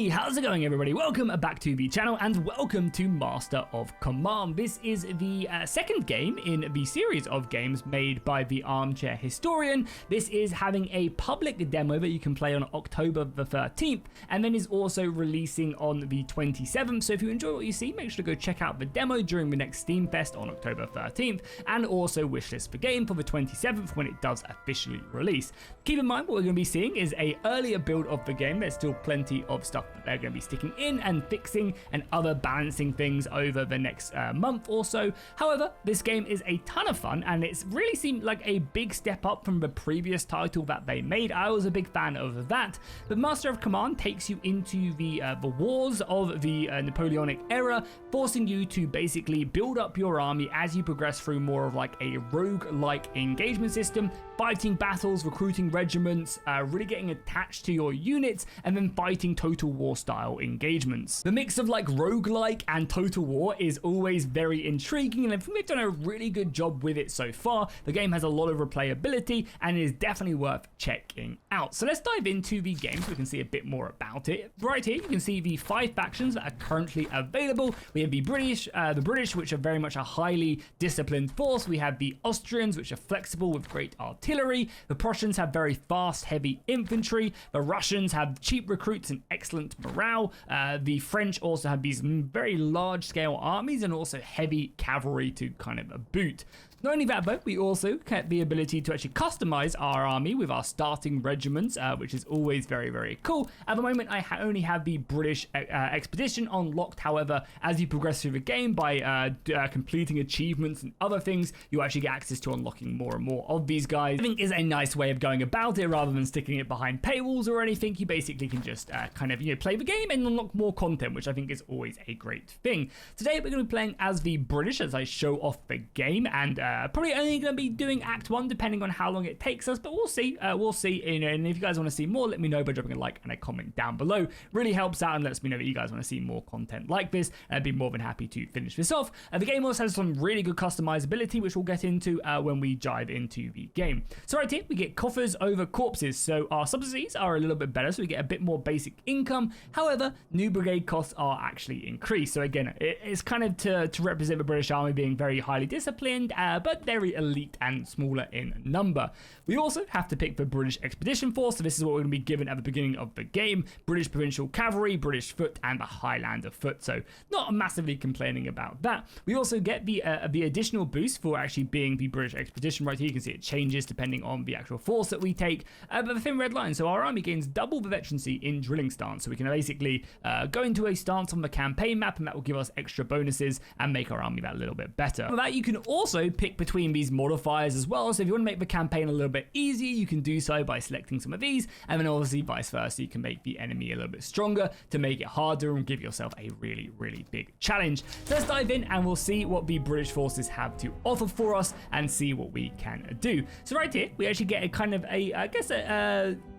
Hey, how's it going everybody? Welcome back to the channel and welcome to Master of Command. This is the second game in the series of games made by the Armchair Historian. This is having a public demo that you can play on October the 13th and then is also releasing on the 27th. So if you enjoy what you see, make sure to go check out the demo during the next Steam Fest on October 13th and also wishlist the game for the 27th when it does officially release. Keep in mind what we're going to be seeing is a earlier build of the game. There's still plenty of stuff that they're going to be sticking in and fixing and other balancing things over the next month or so. However, this game is a ton of fun and it's really seemed like a big step up from the previous title that they made. I was a big fan of that. But Master of Command takes you into the wars of the Napoleonic era, forcing you to basically build up your army as you progress through more of like a roguelike engagement system, fighting battles, recruiting regiments, really getting attached to your units, and then fighting Total War style engagements. The mix of like roguelike and Total War is always very intriguing, and I think they've done a really good job with it so far. The game has a lot of replayability and is definitely worth checking out. So let's dive into the game so we can see a bit more about it. Right here you can see the 5 factions that are currently available. We have the British, which are very much a highly disciplined force. We have the Austrians, which are flexible with great artillery. The Prussians have very fast, heavy infantry. The Russians have cheap recruits and excellent morale. The French also have these very large scale armies and also heavy cavalry to kind of boot. Not only that, but we also get the ability to actually customize our army with our starting regiments, which is always very, very cool. At the moment, I only have the British expedition unlocked. However, as you progress through the game by completing achievements and other things, you actually get access to unlocking more and more of these guys. I think is a nice way of going about it rather than sticking it behind paywalls or anything. You basically can just kind of play the game and unlock more content, which I think is always a great thing. Today, we're going to be playing as the British as I show off the game, and probably only going to be doing Act 1 depending on how long it takes us, but we'll see. And if you guys want to see more, let me know by dropping a like and a comment down below. Really helps out and lets me know that you guys want to see more content like this, and I'd be more than happy to finish this off. The game also has some really good customizability, which we'll get into when we dive into the game. So right here, we get coffers over corpses. So our subsidies are a little bit better, so we get a bit more basic income. However, new brigade costs are actually increased. So again, it's kind of to represent the British Army being very highly disciplined, but very elite and smaller in number. We also have to pick the British Expedition Force, so this is what we're going to be given at the beginning of the game. British Provincial Cavalry, British Foot, and the Highlander Foot, so not massively complaining about that. We also get the additional boost for actually being the British Expedition. Right here you can see it changes depending on the actual force that we take, but the thin red line, so our army gains double the veterancy in drilling stance, so we can basically go into a stance on the campaign map, and that will give us extra bonuses and make our army that little bit better. For that, you can also pick between these modifiers as well, so if you want to make the campaign a little bit easier, you can do so by selecting some of these, and then obviously vice versa, you can make the enemy a little bit stronger to make it harder and give yourself a really, really big challenge. So let's dive in and we'll see what the British forces have to offer for us and see what we can do. So right here, we actually get a kind of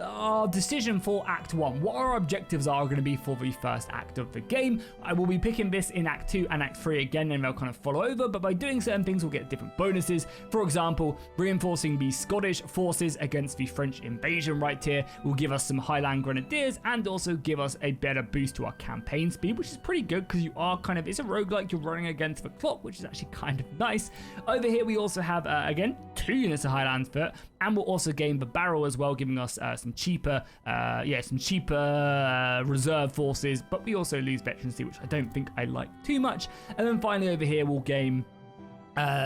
our decision for Act 1. What our objectives are going to be for the first act of the game. I will be picking this in Act 2 and Act 3 again, and they'll kind of follow over, but by doing certain things, we'll get different bonuses. For example, reinforcing the Scottish forces against the French invasion right here will give us some Highland Grenadiers and also give us a better boost to our campaign speed, which is pretty good because you are kind of, it's a roguelike, you're running against the clock, which is actually kind of nice. Over here, we also have, again, 2 units of Highland Foot, and we'll also gain the barrel as well, giving us some cheaper reserve forces, but we also lose veterancy, which I don't think I like too much. And then finally over here, we'll gain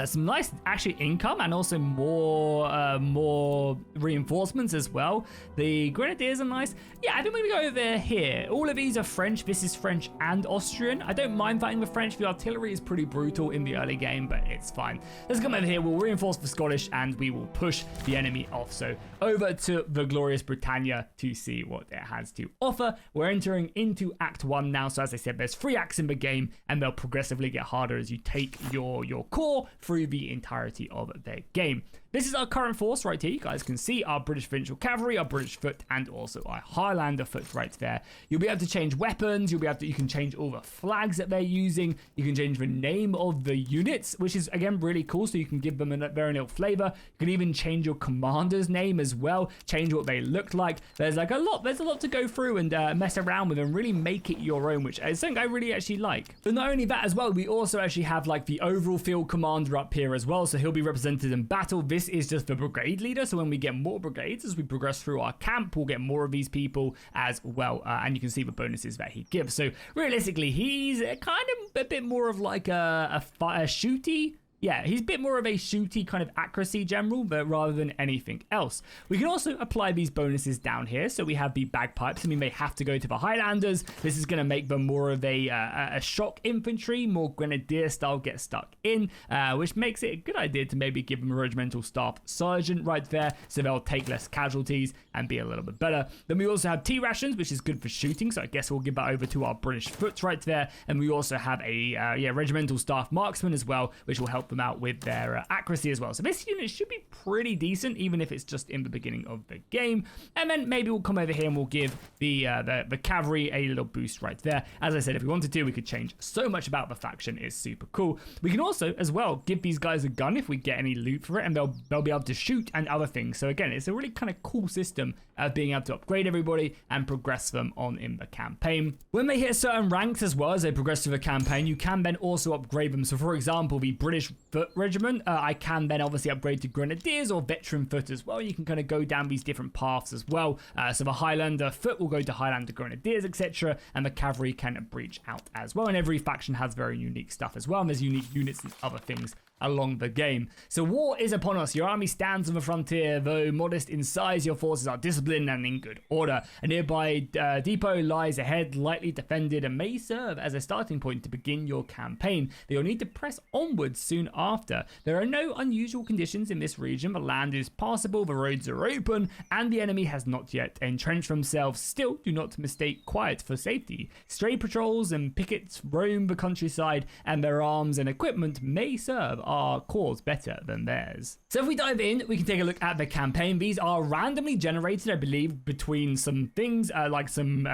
some nice actually income and also more reinforcements as well. The Grenadiers are nice. Yeah, I think we're gonna go over here. All of these are French. This is French and Austrian. I don't mind fighting with French. The artillery is pretty brutal in the early game, but it's fine. Let's come over here. We'll reinforce the Scottish and we will push the enemy off. So over to the glorious Britannia to see what it has to offer. We're entering into Act 1 now. So as I said, there's 3 acts in the game and they'll progressively get harder as you take your core through the entirety of the game. this is our current force right here. You guys can see our British provincial cavalry, our British foot, and also our Highlander foot right there. You'll be able to change weapons. You can change all the flags that they're using. You can change the name of the units, which is again really cool. So you can give them a very little flavor. You can even change your commander's name as well. Change what they look like. There's a lot to go through and mess around with and really make it your own, which is something I really actually like. But not only that as well, we also actually have like the overall field commander up here as well. So he'll be represented in battle. This is just the brigade leader. So when we get more brigades as we progress through our camp, we'll get more of these people as well. And you can see the bonuses that he gives. So realistically, he's kind of a bit more of like a shooty. Yeah, he's a bit more of a shooty kind of accuracy general, but rather than anything else. We can also apply these bonuses down here. So we have the bagpipes, and we may have to go to the Highlanders. This is going to make them more of a shock infantry, more grenadier style get stuck in, which makes it a good idea to maybe give them a regimental staff sergeant right there, so they'll take less casualties and be a little bit better. Then we also have T-rations, which is good for shooting, so I guess we'll give that over to our British foot right there. And we also have a regimental staff marksman as well, which will help them out with their accuracy as well. So this unit should be pretty decent, even if it's just in the beginning of the game. And then maybe we'll come over here and we'll give the cavalry a little boost right there. As I said, if we wanted to, we could change so much about the faction. It's super cool. We can also, as well, give these guys a gun if we get any loot for it, and they'll be able to shoot and other things. So again, it's a really kind of cool system of being able to upgrade everybody and progress them on in the campaign. When they hit certain ranks as well as they progress through the campaign, you can then also upgrade them. So for example, the British foot regiment, I can then obviously upgrade to grenadiers or veteran foot as well. You can kind of go down these different paths as well. So the Highlander foot will go to Highlander grenadiers, etc., and the cavalry can breach out as well. And every faction has very unique stuff as well, and there's unique units and other things along the game. So war is upon us. Your army stands on the frontier. Though modest in size, your forces are disciplined and in good order. A nearby depot lies ahead, lightly defended, and may serve as a starting point to begin your campaign. You'll need to press onwards soon after. There are no unusual conditions in this region. The land is passable, the roads are open, and the enemy has not yet entrenched themselves. Still, do not mistake quiet for safety. Stray patrols and pickets roam the countryside, and their arms and equipment may serve our cause better than theirs. So if we dive in, we can take a look at the campaign. These are randomly generated, I believe, between some things, like some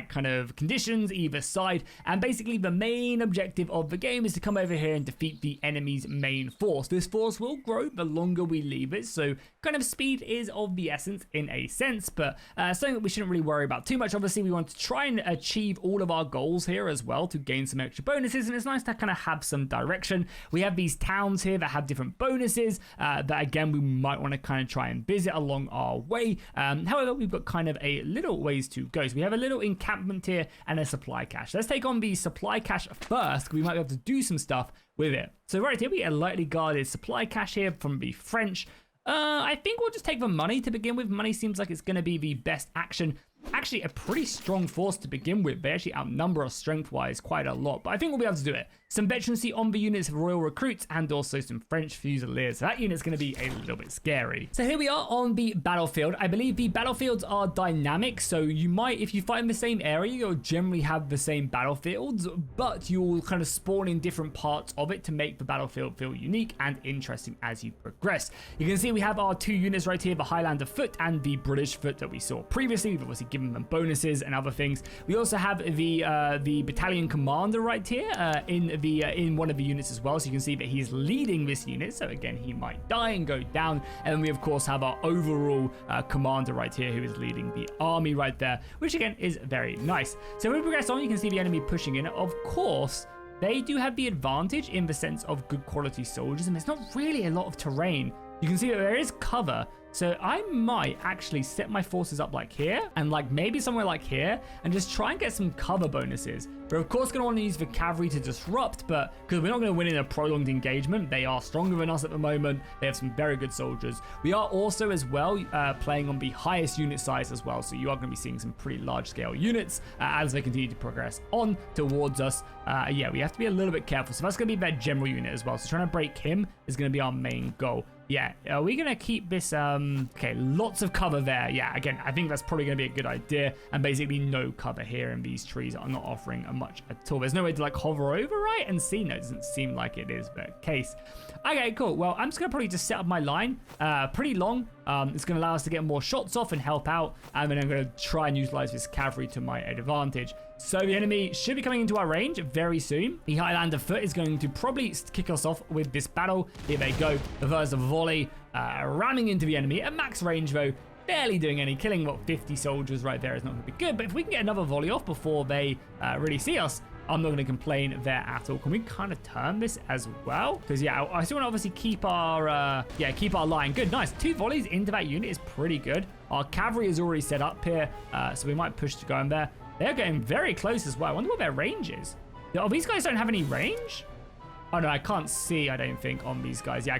kind of conditions either side. And basically the main objective of the game is to come over here and defeat the enemy's main force. This force will grow the longer we leave it, so kind of speed is of the essence in a sense, but something that we shouldn't really worry about too much. Obviously, we want to try and achieve all of our goals here as well to gain some extra bonuses, and it's nice to kind of have some direction. We have these towns here that have different bonuses that again we might want to kind of try and visit along our way. However, we've got kind of a little ways to go. So we have a little encampment here and a supply cache. Let's take on the supply cache first. We might be able to do some stuff with it. So right here we get a lightly guarded supply cache here from the French. I think we'll just take the money to begin with. Money seems like it's going to be the best action. Actually, a pretty strong force to begin with. They actually outnumber us strength-wise quite a lot, but I think we'll be able to do it. Some veterancy on the units of Royal Recruits and also some French Fusiliers. So that unit's going to be a little bit scary. So here we are on the battlefield. I believe the battlefields are dynamic, so you might, if you fight in the same area, you'll generally have the same battlefields, but you'll kind of spawn in different parts of it to make the battlefield feel unique and interesting as you progress. You can see we have our two units right here, the Highlander foot and the British foot that we saw previously. We've obviously given them bonuses and other things. We also have the battalion commander right here in one of the units as well, so you can see that he's leading this unit, so again he might die and go down. And then we of course have our overall commander right here who is leading the army right there, which again is very nice. So when we progress on, you can see the enemy pushing in. Of course they do have the advantage in the sense of good quality soldiers, and there's not really a lot of terrain. You can see that there is cover, so I might actually set my forces up like here and like maybe somewhere like here and just try and get some cover bonuses. We're of course going to want to use the cavalry to disrupt, but because we're not going to win in a prolonged engagement, they are stronger than us at the moment. They have some very good soldiers. We are also as well playing on the highest unit size as well, so you are going to be seeing some pretty large scale units as they continue to progress on towards us. Yeah, we have to be a little bit careful. So that's going to be their general unit as well, so trying to break him is going to be our main goal. Yeah, are we going to keep this? Okay, lots of cover there. Yeah, again, I think that's probably going to be a good idea. And basically no cover here in these trees are not offering much at all. There's no way to like hover over, right? And see, no, it doesn't seem like it is the case. Okay, cool. Well, I'm just going to probably just set up my line pretty long. It's going to allow us to get more shots off and help out. And then I'm going to try and utilize this cavalry to my advantage. So the enemy should be coming into our range very soon. The Highlander foot is going to probably kick us off with this battle. Here they go. The first volley ramming into the enemy at max range though. Barely doing any killing. What, 50 soldiers right there is not going to be good. But if we can get another volley off before they really see us, I'm not going to complain there at all. Can we kind of turn this as well? Because yeah, I still want to obviously keep our keep our line. Good, nice. 2 volleys into that unit is pretty good. Our cavalry is already set up here, so we might push to go in there. They're getting very close as well. I wonder what their range is. Oh, these guys don't have any range? Oh no, I can't see, I don't think, on these guys. Yeah, I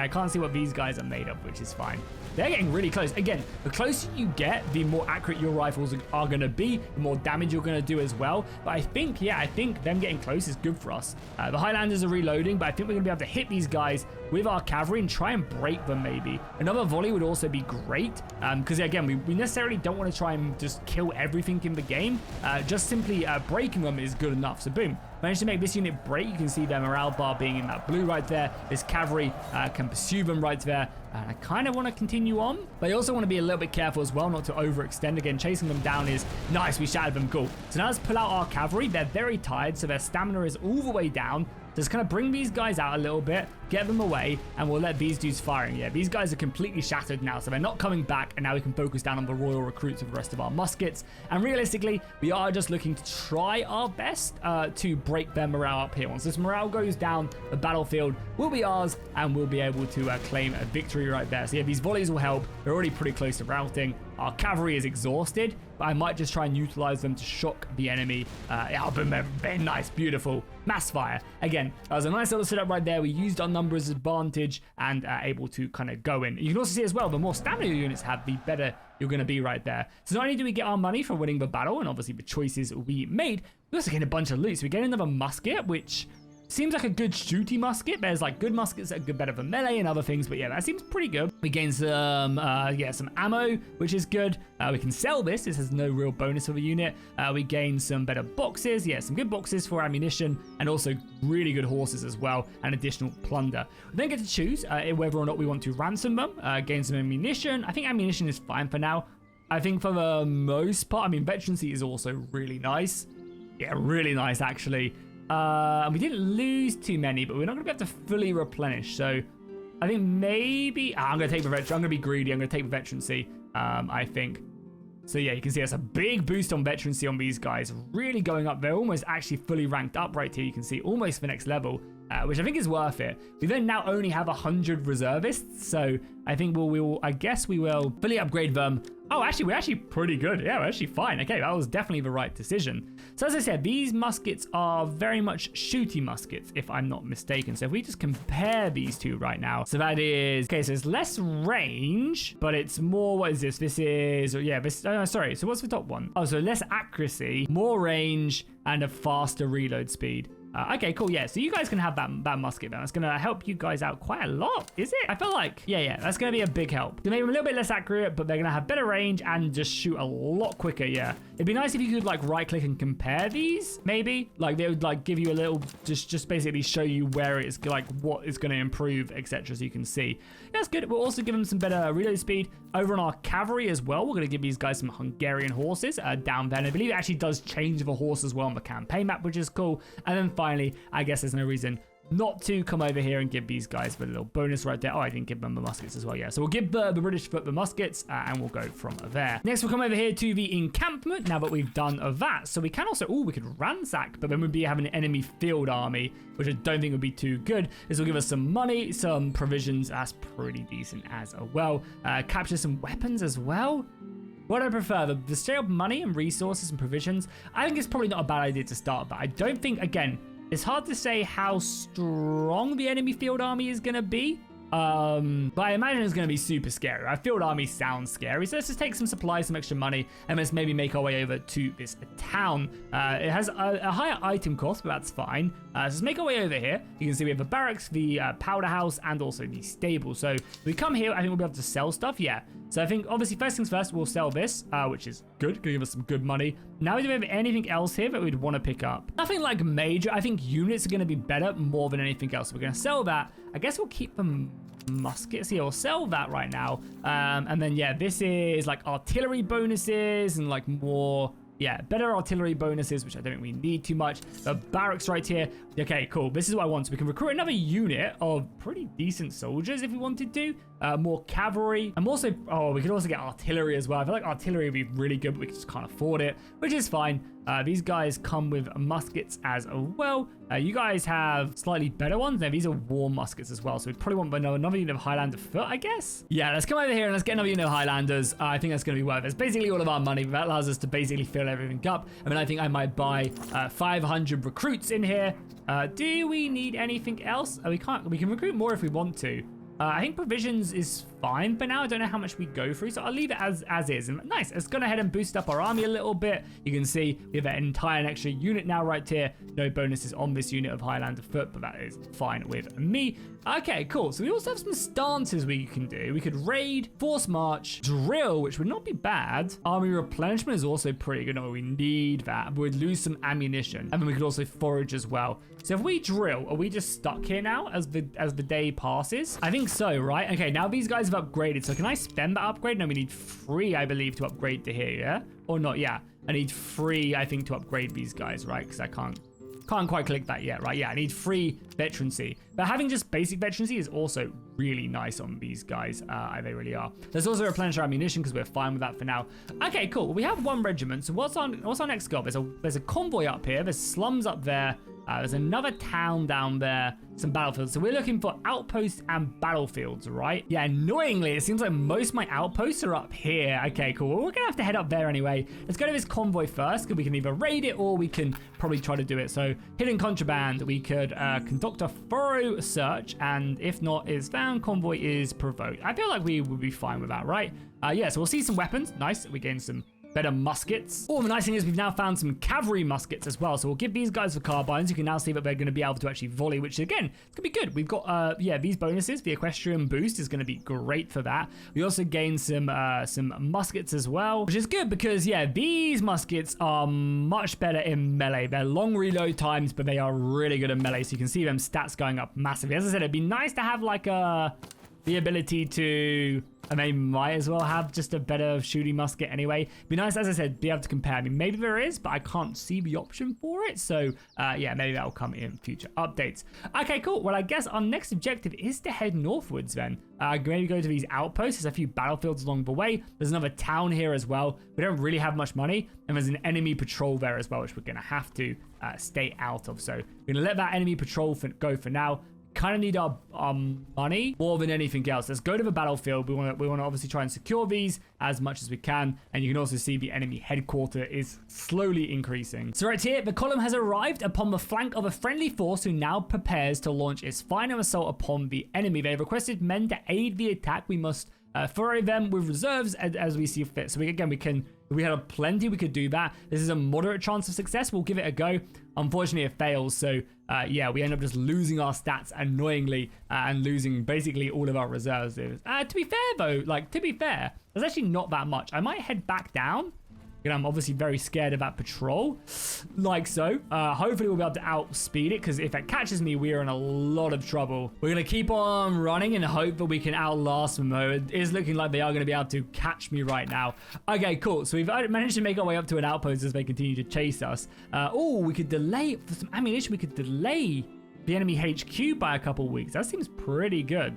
can't see what these guys are made of, which is fine. They're getting really close. Again, the closer you get, the more accurate your rifles are going to be, the more damage you're going to do as well. But I think them getting close is good for us. The Highlanders are reloading, but I think we're going to be able to hit these guys with our cavalry and try and break them maybe. Another volley would also be great, because again, we necessarily don't want to try and just kill everything in the game. Just simply breaking them is good enough. So boom. Managed to make this unit break. You can see their morale bar being in that blue right there. This cavalry can pursue them right there. And I kind of want to continue on, but I also want to be a little bit careful as well, not to overextend. Again, chasing them down is nice. We shattered them. Cool. So now let's pull out our cavalry. They're very tired, so their stamina is all the way down. Just kind of bring these guys out a little bit, get them away, and we'll let these dudes firing. Yeah, these guys are completely shattered now, so they're not coming back, and now we can focus down on the royal recruits with the rest of our muskets. And realistically, we are just looking to try our best to break their morale up here. Once this morale goes down, the battlefield will be ours, and we'll be able to claim a victory right there. So yeah, these volleys will help. They're already pretty close to routing. Our cavalry is exhausted, but I might just try and utilize them to shock the enemy. Yeah, very nice, beautiful. Mass fire. Again, that was a nice little setup right there. We used our numbers advantage and able to kind of go in. You can also see as well, the more stamina your units have, the better you're going to be right there. So not only do we get our money from winning the battle and obviously the choices we made, we also get a bunch of loot. So we get another musket, which seems like a good shooty musket. There's like good muskets that are good, better for melee and other things, but yeah, that seems pretty good. We gain some ammo, which is good. We can sell this. This has no real bonus for the unit. We gain some better boxes. Yeah, some good boxes for ammunition and also really good horses as well and additional plunder. We then get to choose whether or not we want to ransom them, gain some ammunition. I think ammunition is fine for now. I think for the most part, I mean, veterancy is also really nice. Yeah, really nice actually. And we didn't lose too many, but we're not going to be able to fully replenish. So I think maybe I'm going to take the veteran. I'm going to be greedy. I'm going to take the veterancy, I think. So yeah, you can see that's a big boost on veterancy on these guys. Really going up. They're almost actually fully ranked up right here. You can see almost the next level, which I think is worth it. We then now only have 100 reservists. So I think I guess we will fully upgrade them. Oh, actually, we're actually pretty good. Yeah, we're actually fine. Okay, that was definitely the right decision. So as I said, these muskets are very much shooty muskets, if I'm not mistaken. So if we just compare these two right now. So that is, okay, so it's less range, but it's more, what is this? This is, yeah, this, oh, sorry. So what's the top one? Oh, so less accuracy, more range, and a faster reload speed. Okay, cool. Yeah, so you guys can have that musket then. That's going to help you guys out quite a lot, is it? I feel like, yeah, that's going to be a big help. They may be a little bit less accurate, but they're going to have better range and just shoot a lot quicker, yeah. It'd be nice if you could like right click and compare these, maybe. Like they would like give you a little, just basically show you where it's like what is going to improve, etc. So you can see. That's good. We'll also give them some better reload speed. Over on our cavalry as well, we're going to give these guys some Hungarian horses down there. And I believe it actually does change the horse as well on the campaign map, which is cool. And then finally, I guess there's no reason not to come over here and give these guys the little bonus right there. Oh, I didn't give them the muskets as well. Yeah, so we'll give the British foot the muskets and we'll go from there. Next, we'll come over here to the encampment now that we've done that. So we can also, we could ransack, but then we'd be having an enemy field army, which I don't think would be too good. This will give us some money, some provisions. That's pretty decent as well. Capture some weapons as well. What do I prefer? The straight up money and resources and provisions? I think it's probably not a bad idea to start, but I don't think, again, it's hard to say how strong the enemy field army is going to be. But I imagine it's going to be super scary. Our field army sounds scary. So let's just take some supplies, some extra money, and let's maybe make our way over to this town. It has a higher item cost, but that's fine. So let's make our way over here. You can see we have the barracks, the powder house, and also the stable. So if we come here, I think we'll be able to sell stuff. Yeah. So I think obviously first things first, we'll sell this, which is good. Gonna give us some good money. Now, do we have anything else here that we'd want to pick up? Nothing like major. I think units are going to be better more than anything else. So we're going to sell that. I guess we'll keep the muskets here. We'll sell that right now. And then, yeah, this is like artillery bonuses and like more... Yeah, better artillery bonuses, which I don't think we need too much. The barracks right here. Okay, cool. This is what I want. So we can recruit another unit of pretty decent soldiers if we wanted to. More cavalry. And also, oh, we could also get artillery as well. I feel like artillery would be really good, but we just can't afford it, which is fine. These guys come with muskets as well. You guys have slightly better ones. Now, these are war muskets as well. So we'd probably want another unit of Highlander foot, I guess. Yeah, let's come over here and let's get another unit of Highlanders. I think that's going to be worth it. It's basically all of our money. That allows us to basically fill everything up. I mean, I think I might buy 500 recruits in here. Do we need anything else? We can't. We can recruit more if we want to. I think provisions is fine for now. I don't know how much we go through, so I'll leave it as is. And nice, let's go ahead and boost up our army a little bit. You can see we have an entire extra unit now right here. No bonuses on this unit of Highlander foot, but that is fine with me. Okay, cool. So we also have some stances we can do. We could raid, force march, drill, which would not be bad. Army replenishment is also pretty good. No, we need that. We'd lose some ammunition. And then we could also forage as well. So if we drill, are we just stuck here now as the day passes? I think so, right? Okay, now these guys have upgraded. So can I spend that upgrade? No, we need 3, I believe, to upgrade to here, yeah? Or not, yeah. I need 3, I think, to upgrade these guys, right? Because I can't quite click that yet, right? Yeah, I need 3 veterancy. But having just basic veterancy is also really nice on these guys. They really are. There's also replenish our ammunition because we're fine with that for now. Okay, cool. Well, we have 1 regiment. So what's our next goal? There's a convoy up here. There's slums up there. There's another town down there, some battlefields. So we're looking for outposts and battlefields, right? Yeah, annoyingly, it seems like most of my outposts are up here. Okay, cool. Well, we're going to have to head up there anyway. Let's go to this convoy first, because we can either raid it or we can probably try to do it. So hidden contraband, we could conduct a thorough search, and if not is found, convoy is provoked. I feel like we would be fine with that, right? Yeah, so we'll see some weapons. Nice. We gain some better muskets. Oh, the nice thing is we've now found some cavalry muskets as well. So we'll give these guys the carbines. You can now see that they're going to be able to actually volley, which again, it's going to be good. We've got, yeah, these bonuses. The equestrian boost is going to be great for that. We also gain some muskets as well, which is good because, yeah, these muskets are much better in melee. They're long reload times, but they are really good in melee. So you can see them stats going up massively. As I said, it'd be nice to have like the ability to... And they might as well have just a better shooting musket anyway. It'd be nice, as I said, be able to compare. I mean, maybe there is, but I can't see the option for it. So, yeah, maybe that'll come in future updates. Okay, cool. Well, I guess our next objective is to head northwards then. Maybe go to these outposts. There's a few battlefields along the way. There's another town here as well. We don't really have much money. And there's an enemy patrol there as well, which we're going to have to stay out of. So we're going to let that enemy patrol go for now. Kind of need our money more than anything else. Let's go to the battlefield. We want to obviously try and secure these as much as we can. And you can also see the enemy headquarter is slowly increasing. So right here, the column has arrived upon the flank of a friendly force who now prepares to launch its final assault upon the enemy. They have requested men to aid the attack. We must furrow them with reserves as we see fit. So if we had plenty, we could do that. This is a moderate chance of success. We'll give it a go. Unfortunately, it fails. So yeah, we end up just losing our stats annoyingly and losing basically all of our reserves. To be fair, though, there's actually not that much. I might head back down. And I'm obviously very scared of that patrol, like so. Hopefully we'll be able to outspeed it, because if it catches me, we are in a lot of trouble. We're going to keep on running and hope that we can outlast them, though. It is looking like they are going to be able to catch me right now. Okay, cool. So we've managed to make our way up to an outpost as they continue to chase us. Oh, we could delay, for some ammunition, we could delay the enemy HQ by a couple weeks. That seems pretty good.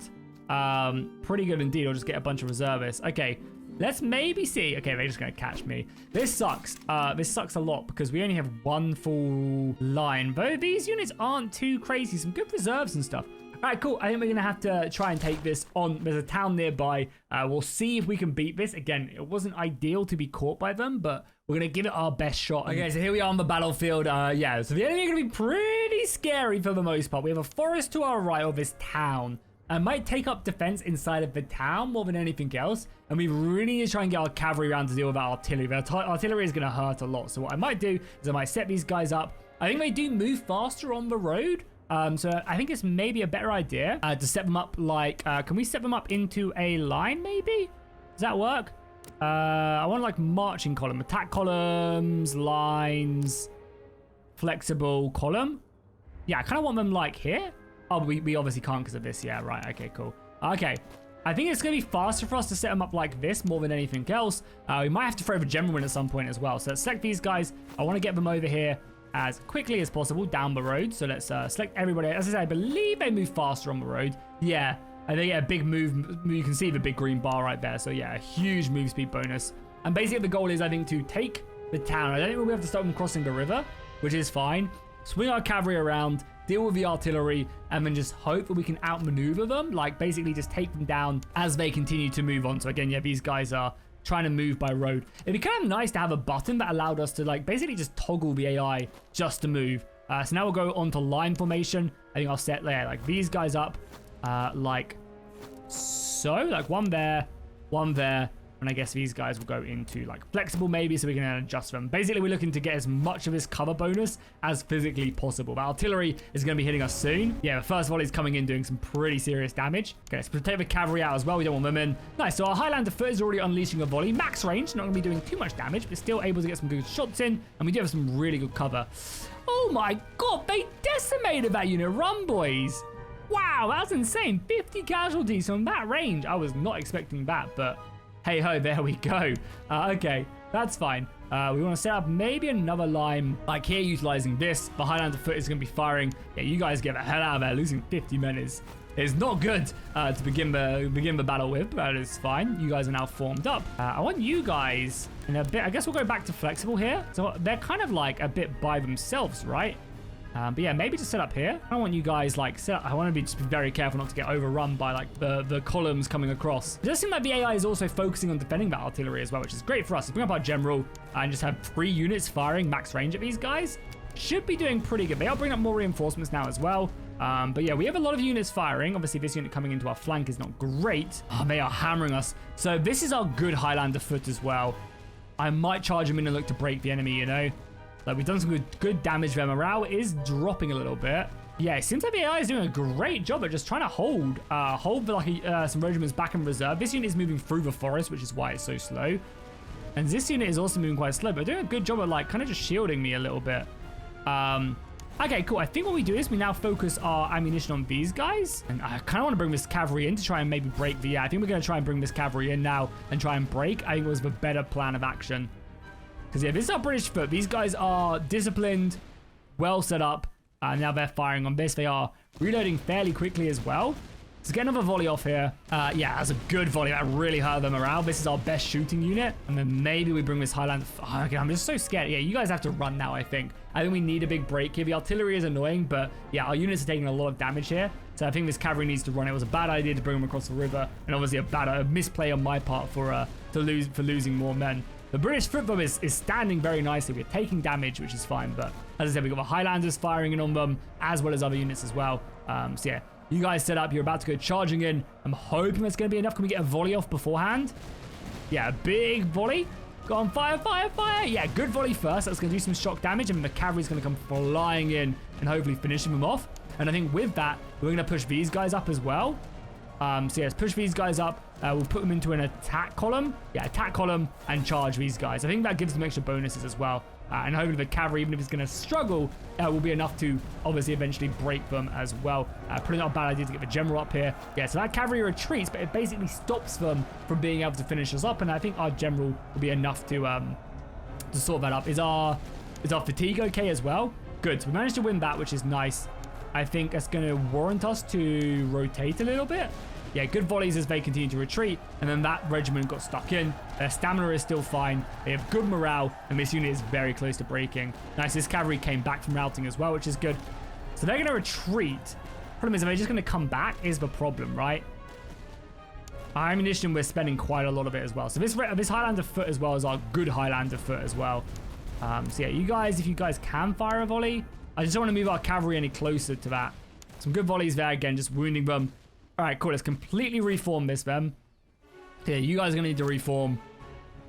Pretty good indeed. I'll just get a bunch of reservists. Okay. Let's maybe see. Okay, they're just going to catch me. This sucks. This sucks a lot because we only have 1 full line. Though these units aren't too crazy. Some good reserves and stuff. All right, cool. I think we're going to have to try and take this on. There's a town nearby. We'll see if we can beat this. Again, it wasn't ideal to be caught by them, but we're going to give it our best shot. Okay, so here we are on the battlefield. Yeah, so the enemy are going to be pretty scary for the most part. We have a forest to our right of this town. I might take up defense inside of the town more than anything else. And we really need to try and get our cavalry around to deal with our artillery. Artillery is going to hurt a lot. So what I might do is I might set these guys up. I think they do move faster on the road. So I think it's maybe a better idea to set them up like, can we set them up into a line maybe? Does that work? I want like marching column, attack columns, lines, flexible column. Yeah, I kind of want them like here. Oh, we obviously can't because of this. Yeah, right. Okay, cool. Okay. I think it's going to be faster for us to set them up like this more than anything else. We might have to throw the general in at some point as well. So let's select these guys. I want to get them over here as quickly as possible down the road. So let's select everybody. As I said, I believe they move faster on the road. Yeah, I think a big move. You can see the big green bar right there. So yeah, a huge move speed bonus. And basically the goal is, I think, to take the town. I don't think we'll have to stop them crossing the river, which is fine. Swing our cavalry around, deal with the artillery, and then just hope that we can outmaneuver them. Like, basically just take them down as they continue to move on. So again, yeah, these guys are trying to move by road. It'd be kind of nice to have a button that allowed us to, like, basically just toggle the AI just to move. So now we'll go on to line formation. I think I'll set, like, these guys up like so. Like, one there, and I guess these guys will go into like flexible maybe, so we can adjust them. Basically, we're looking to get as much of this cover bonus as physically possible. But artillery is going to be hitting us soon. Yeah, the first volley is coming in doing some pretty serious damage. Okay, let's take the cavalry out as well. We don't want them in. Nice. So our Highlander foot is already unleashing a volley. Max range, not going to be doing too much damage, but still able to get some good shots in. And we do have some really good cover. Oh my god, they decimated that unit. Run, boys. Wow, that's insane. 50 casualties from that range. I was not expecting that, but hey ho, there we go. Okay, that's fine. We want to set up maybe another line like here, utilizing this. The Highlander foot is going to be firing. Yeah, you guys get the hell out of there. Losing 50 men is not good to begin the battle with, but it's fine. You guys are now formed up. I want you guys in a bit. I guess we'll go back to flexible here. So they're kind of like a bit by themselves, right? But yeah, maybe just set up here. I don't want you guys like set up. I want to just be very careful not to get overrun by like the columns coming across. It does seem like the AI is also focusing on defending that artillery as well, which is great for us. Let's bring up our general and just have 3 units firing max range at these guys. Should be doing pretty good. They are bringing up more reinforcements now as well. But yeah, we have a lot of units firing. Obviously, this unit coming into our flank is not great. Oh, they are hammering us. So this is our good Highlander foot as well. I might charge them in and look to break the enemy, you know. Like, we've done some good damage. Their morale is dropping a little bit. Yeah, it seems like the AI is doing a great job at just trying to hold some regiments back in reserve. This unit is moving through the forest, which is why it's so slow. And this unit is also moving quite slow, but doing a good job at like kind of just shielding me a little bit. Okay, cool. I think what we do is we now focus our ammunition on these guys. And I kind of want to bring this cavalry in to try and maybe break the... Yeah, I think we're going to try and bring this cavalry in now and try and break. I think it was the better plan of action. Because yeah, this is our British foot. These guys are disciplined, well set up. Now they're firing on this. They are reloading fairly quickly as well. Let's get another volley off here. Yeah, that's a good volley. That really hurt them morale. This is our best shooting unit. And then maybe we bring this Highlander. Oh, okay, I'm just so scared. Yeah, you guys have to run now, I think. I think we need a big break here. The artillery is annoying, but yeah, our units are taking a lot of damage here. So I think this cavalry needs to run. It was a bad idea to bring them across the river. And obviously a misplay on my part for losing more men. The British football is standing very nicely. We're taking damage, which is fine. But as I said, we've got the Highlanders firing in on them, as well as other units as well. So yeah, you guys set up. You're about to go charging in. I'm hoping that's going to be enough. Can we get a volley off beforehand? Yeah, a big volley. Go on, fire, fire, fire. Yeah, good volley first. That's going to do some shock damage. And the cavalry's going to come flying in and hopefully finishing them off. And I think with that, we're going to push these guys up as well. So yeah, let's push these guys up. We'll put them into an attack column. Yeah, attack column and charge these guys. I think that gives them extra bonuses as well. And hopefully the cavalry, even if it's going to struggle, will be enough to obviously eventually break them as well. Probably not a bad idea to get the general up here. Yeah, so that cavalry retreats, but it basically stops them from being able to finish us up. And I think our general will be enough to sort that up. Is our fatigue okay as well? Good. So we managed to win that, which is nice. I think that's going to warrant us to rotate a little bit. Yeah, good volleys as they continue to retreat. And then that regiment got stuck in. Their stamina is still fine. They have good morale. And this unit is very close to breaking. Nice, this cavalry came back from routing as well, which is good. So they're going to retreat. Problem is, are they just going to come back is the problem, right? Our ammunition, we're spending quite a lot of it as well. So this Highlander foot as well is our good Highlander foot as well. So yeah, you guys, if you guys can fire a volley, I just don't want to move our cavalry any closer to that. Some good volleys there again, just wounding them. All right, cool. Let's completely reform this then. Yeah, you guys are going to need to reform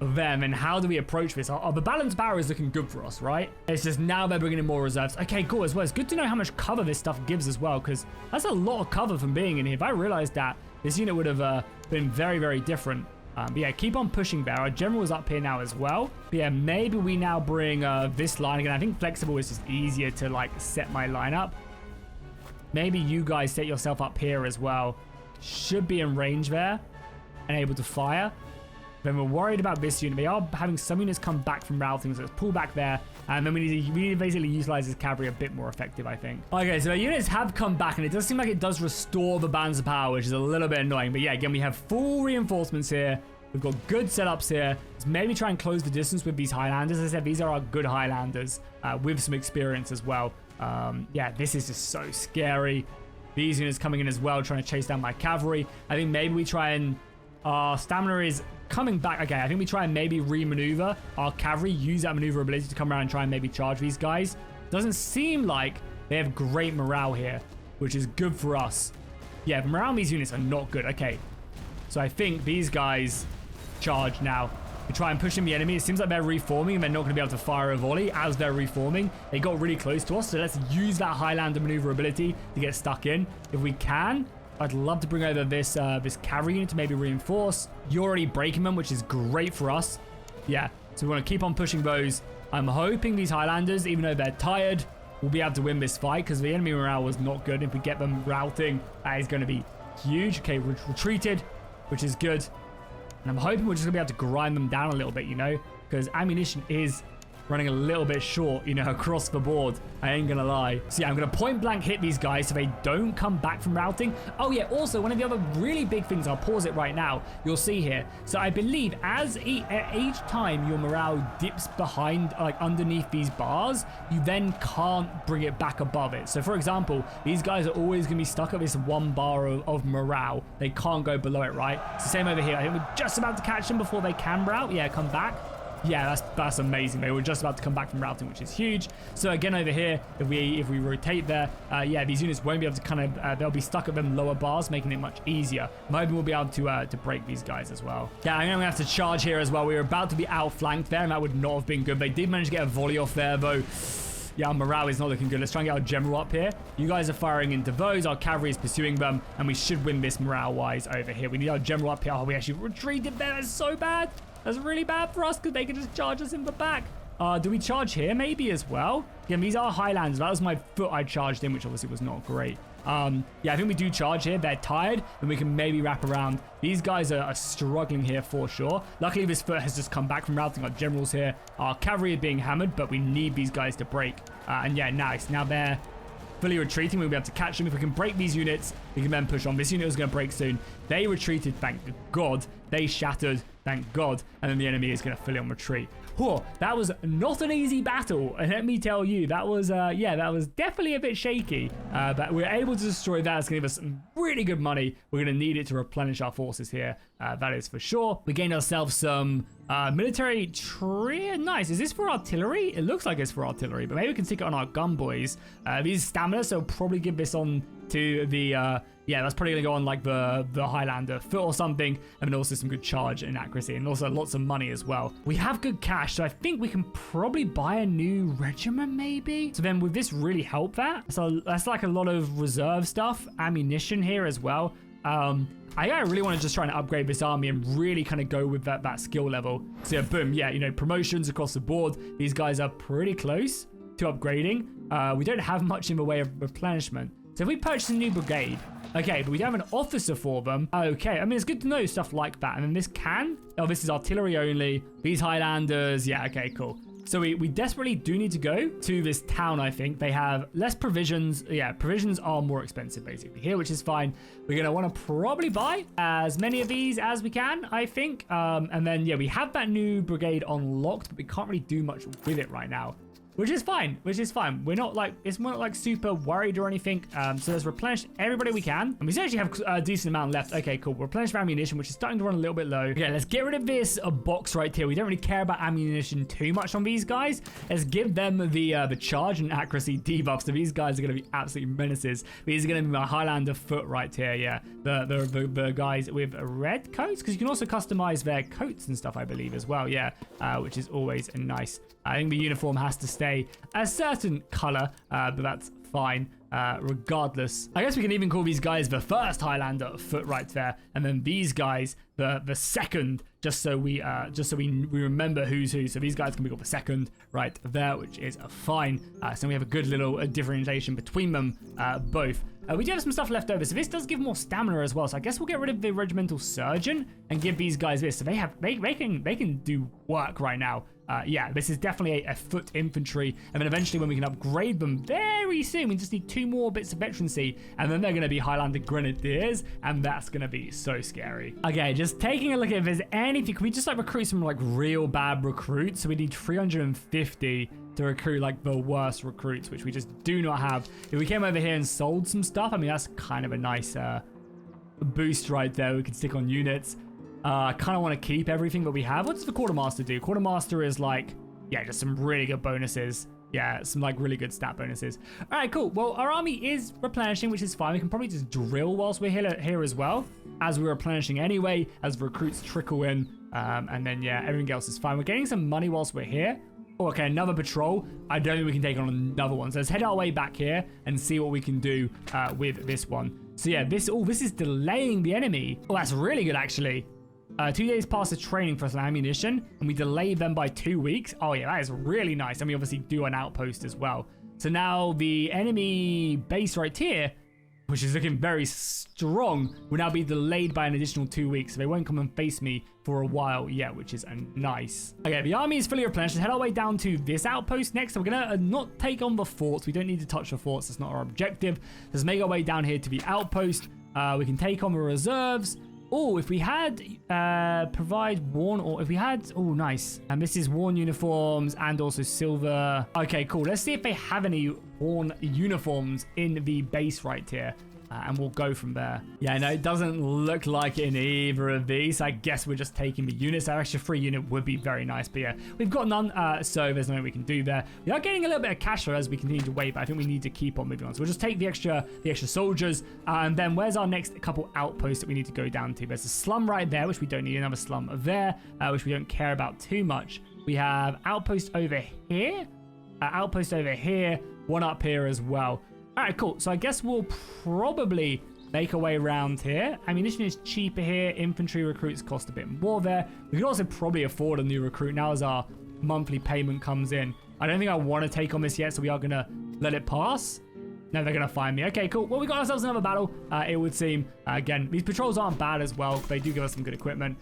them. And how do we approach this? The balance power is looking good for us, right? It's just now they're bringing in more reserves. Okay, cool as well. It's good to know how much cover this stuff gives as well, because that's a lot of cover from being in here. If I realized that, this unit would have been very, very different. But yeah, keep on pushing there. Our general is up here now as well. But yeah, maybe we now bring this line again. I think flexible is just easier to like set my line up. Maybe you guys set yourself up here as well. Should be in range there and able to fire. Then we're worried about this unit. They are having some units come back from routing, so let's pull back there. And then we need to basically utilize this cavalry a bit more effective, I think. Okay, so our units have come back, and it does seem like it does restore the balance of power, which is a little bit annoying. But yeah, again, we have full reinforcements here. We've got good setups here. Let's maybe try and close the distance with these Highlanders. As I said, these are our good Highlanders with some experience as well. Yeah, this is just so scary. These units coming in as well, trying to chase down my cavalry. I think maybe we try and... Our stamina is coming back. Okay, I think we try and maybe re-maneuver our cavalry, use that maneuverability to come around and try and maybe charge these guys. Doesn't seem like they have great morale here, which is good for us. Yeah, the morale on these units are not good. Okay, so I think these guys charge now. We try and push in the enemy. It seems like they're reforming and they're not going to be able to fire a volley as they're reforming. They got really close to us, so let's use that Highlander maneuverability to get stuck in if we can. I'd love to bring over this this cavalry unit to maybe reinforce. You're already breaking them, which is great for us. Yeah, so we want to keep on pushing those. I'm hoping these Highlanders, even though they're tired, will be able to win this fight, because the enemy morale was not good. If we get them routing, that is going to be huge. Okay, retreated, which is good. And I'm hoping we're just going to be able to grind them down a little bit, you know, because ammunition is running a little bit short, you know, across the board. I ain't gonna lie. So yeah, I'm gonna point blank hit these guys so they don't come back from routing. Oh yeah, also one of the other really big things, I'll pause it right now, you'll see here. So I believe as each time your morale dips behind, like underneath these bars, you then can't bring it back above it. So for example, these guys are always gonna be stuck at this 1 bar of morale. They can't go below it, right? It's the same over here. I think we're just about to catch them before they can route. Yeah, come back. Yeah, that's amazing. They were just about to come back from routing, which is huge. So again, over here, if we rotate there, yeah, these units won't be able to kind of, they'll be stuck at them lower bars, making it much easier. Maybe we'll be able to break these guys as well. Yeah, I'm going to have to charge here as well. We were about to be outflanked there, and that would not have been good. They did manage to get a volley off there, though. Yeah, our morale is not looking good. Let's try and get our general up here. You guys are firing into those. Our cavalry is pursuing them, and we should win this morale-wise over here. We need our general up here. Oh, we actually retreated there. That's so bad. That's really bad for us because they can just charge us in the back. Do we charge here maybe as well? Yeah, these are Highlanders. That was my foot I charged in, which obviously was not great. Yeah, I think we do charge here. They're tired, and we can maybe wrap around. These guys are struggling here for sure. Luckily, this foot has just come back from routing. Our generals here. Our cavalry are being hammered, but we need these guys to break. And yeah, nice. Now they're fully retreating. We'll be able to catch them. If we can break these units, we can then push on. This unit was going to break soon. They retreated, thank God. They shattered, thank God. And then the enemy is going to fully on retreat. Whoa, that was not an easy battle. And let me tell you, that was, yeah, that was definitely a bit shaky. But we're able to destroy that. It's going to give us some really good money. We're going to need it to replenish our forces here. That is for sure. We gained ourselves some military tree. Nice. Is this for artillery? It looks like it's for artillery, but maybe we can stick it on our gun boys. These stamina, so probably give this on to the yeah, that's probably gonna go on like the Highlander foot or something, and then also some good charge and accuracy, and also lots of money as well. We have good cash, so I think we can probably buy a new regiment maybe. So then would this really help that? So that's like a lot of reserve stuff, ammunition here as well. I really want to just try and upgrade this army and really kind of go with that skill level. So yeah, boom, yeah, you know, promotions across the board. These guys are pretty close to upgrading. We don't have much in the way of replenishment. So if we purchase a new brigade, okay, but we don't have an officer for them. Okay, I mean, it's good to know stuff like that. And then this can, oh, this is artillery only. These Highlanders, yeah, okay, cool. So we desperately do need to go to this town, I think. They have less provisions. Yeah, provisions are more expensive, basically, here, which is fine. We're going to want to probably buy as many of these as we can, I think. And then, yeah, we have that new brigade unlocked, but we can't really do much with it right now. which is fine, We're not like, it's not like super worried or anything. So let's replenish everybody we can. And we actually have a decent amount left. Okay, cool. Replenish ammunition, which is starting to run a little bit low. Okay, let's get rid of this box right here. We don't really care about ammunition too much on these guys. Let's give them the charge and accuracy debuff. So these guys are going to be absolutely menaces. These are going to be my Highlander foot right here. Yeah, the guys with red coats, because you can also customize their coats and stuff, I believe, as well. Yeah, which is always nice. I think the uniform has to stay a certain color, but that's fine. Regardless, I guess we can even call these guys the first Highlander foot right there, and then these guys the second, just so we remember who's who. So these guys can be called the second right there, which is fine. So we have a good little differentiation between them both. We do have some stuff left over, so this does give more stamina as well. So I guess we'll get rid of the regimental surgeon and give these guys this. So they can do work right now. Yeah, this is definitely a foot infantry, and then eventually when we can upgrade them very soon, we just need 2 more bits of veterancy, and then they're going to be Highlander Grenadiers, and that's going to be so scary. Okay, just taking a look at if there's anything. Can we just like recruit some like real bad recruits? So we need 350 to recruit like the worst recruits, which we just do not have. If we came over here and sold some stuff, I mean, that's kind of a nice boost right there. We could stick on units. I kind of want to keep everything that we have. What does the Quartermaster do? Quartermaster is like, yeah, just some really good bonuses. Yeah, some like really good stat bonuses. All right, cool. Well, our army is replenishing, which is fine. We can probably just drill whilst we're here as well, as we're replenishing anyway, as recruits trickle in. And then, yeah, everything else is fine. We're getting some money whilst we're here. Oh, okay, another patrol. I don't think we can take on another one. So let's head our way back here and see what we can do with this one. So yeah, this is delaying the enemy. Oh, that's really good, actually. 2 days past the training for some ammunition, and we delay them by 2 weeks. Oh yeah, that is really nice. And we obviously do an outpost as well. So now the enemy base right here, which is looking very strong, will now be delayed by an additional 2 weeks. So they won't come and face me for a while yet, which is nice. Okay, the army is fully replenished. Let's head our way down to this outpost next. So we're going to not take on the forts. We don't need to touch the forts. That's not our objective. Let's make our way down here to the outpost. We can take on the reserves. Oh, if we had provide worn, or if we had, oh, nice. And this is worn uniforms and also silver. Okay, cool. Let's see if they have any worn uniforms in the base right here. And we'll go from there. Yeah, no, it doesn't look like it in either of these. I guess we're just taking the units. Our extra free unit would be very nice. But yeah, we've got none, so there's nothing we can do there. We are getting a little bit of cash flow as we continue to wait, but I think we need to keep on moving on. So we'll just take the extra soldiers. And then where's our next couple outposts that we need to go down to? There's a slum right there, which we don't need. Another slum there, which we don't care about too much. We have outpost over here, one up here as well. All right, cool. So I guess we'll probably make our way around here. Ammunition is cheaper here. Infantry recruits cost a bit more there. We could also probably afford a new recruit now as our monthly payment comes in. I don't think I want to take on this yet, so we are going to let it pass. No, they're going to find me. Okay, cool. Well, we got ourselves another battle, it would seem. Again, these patrols aren't bad as well. They do give us some good equipment.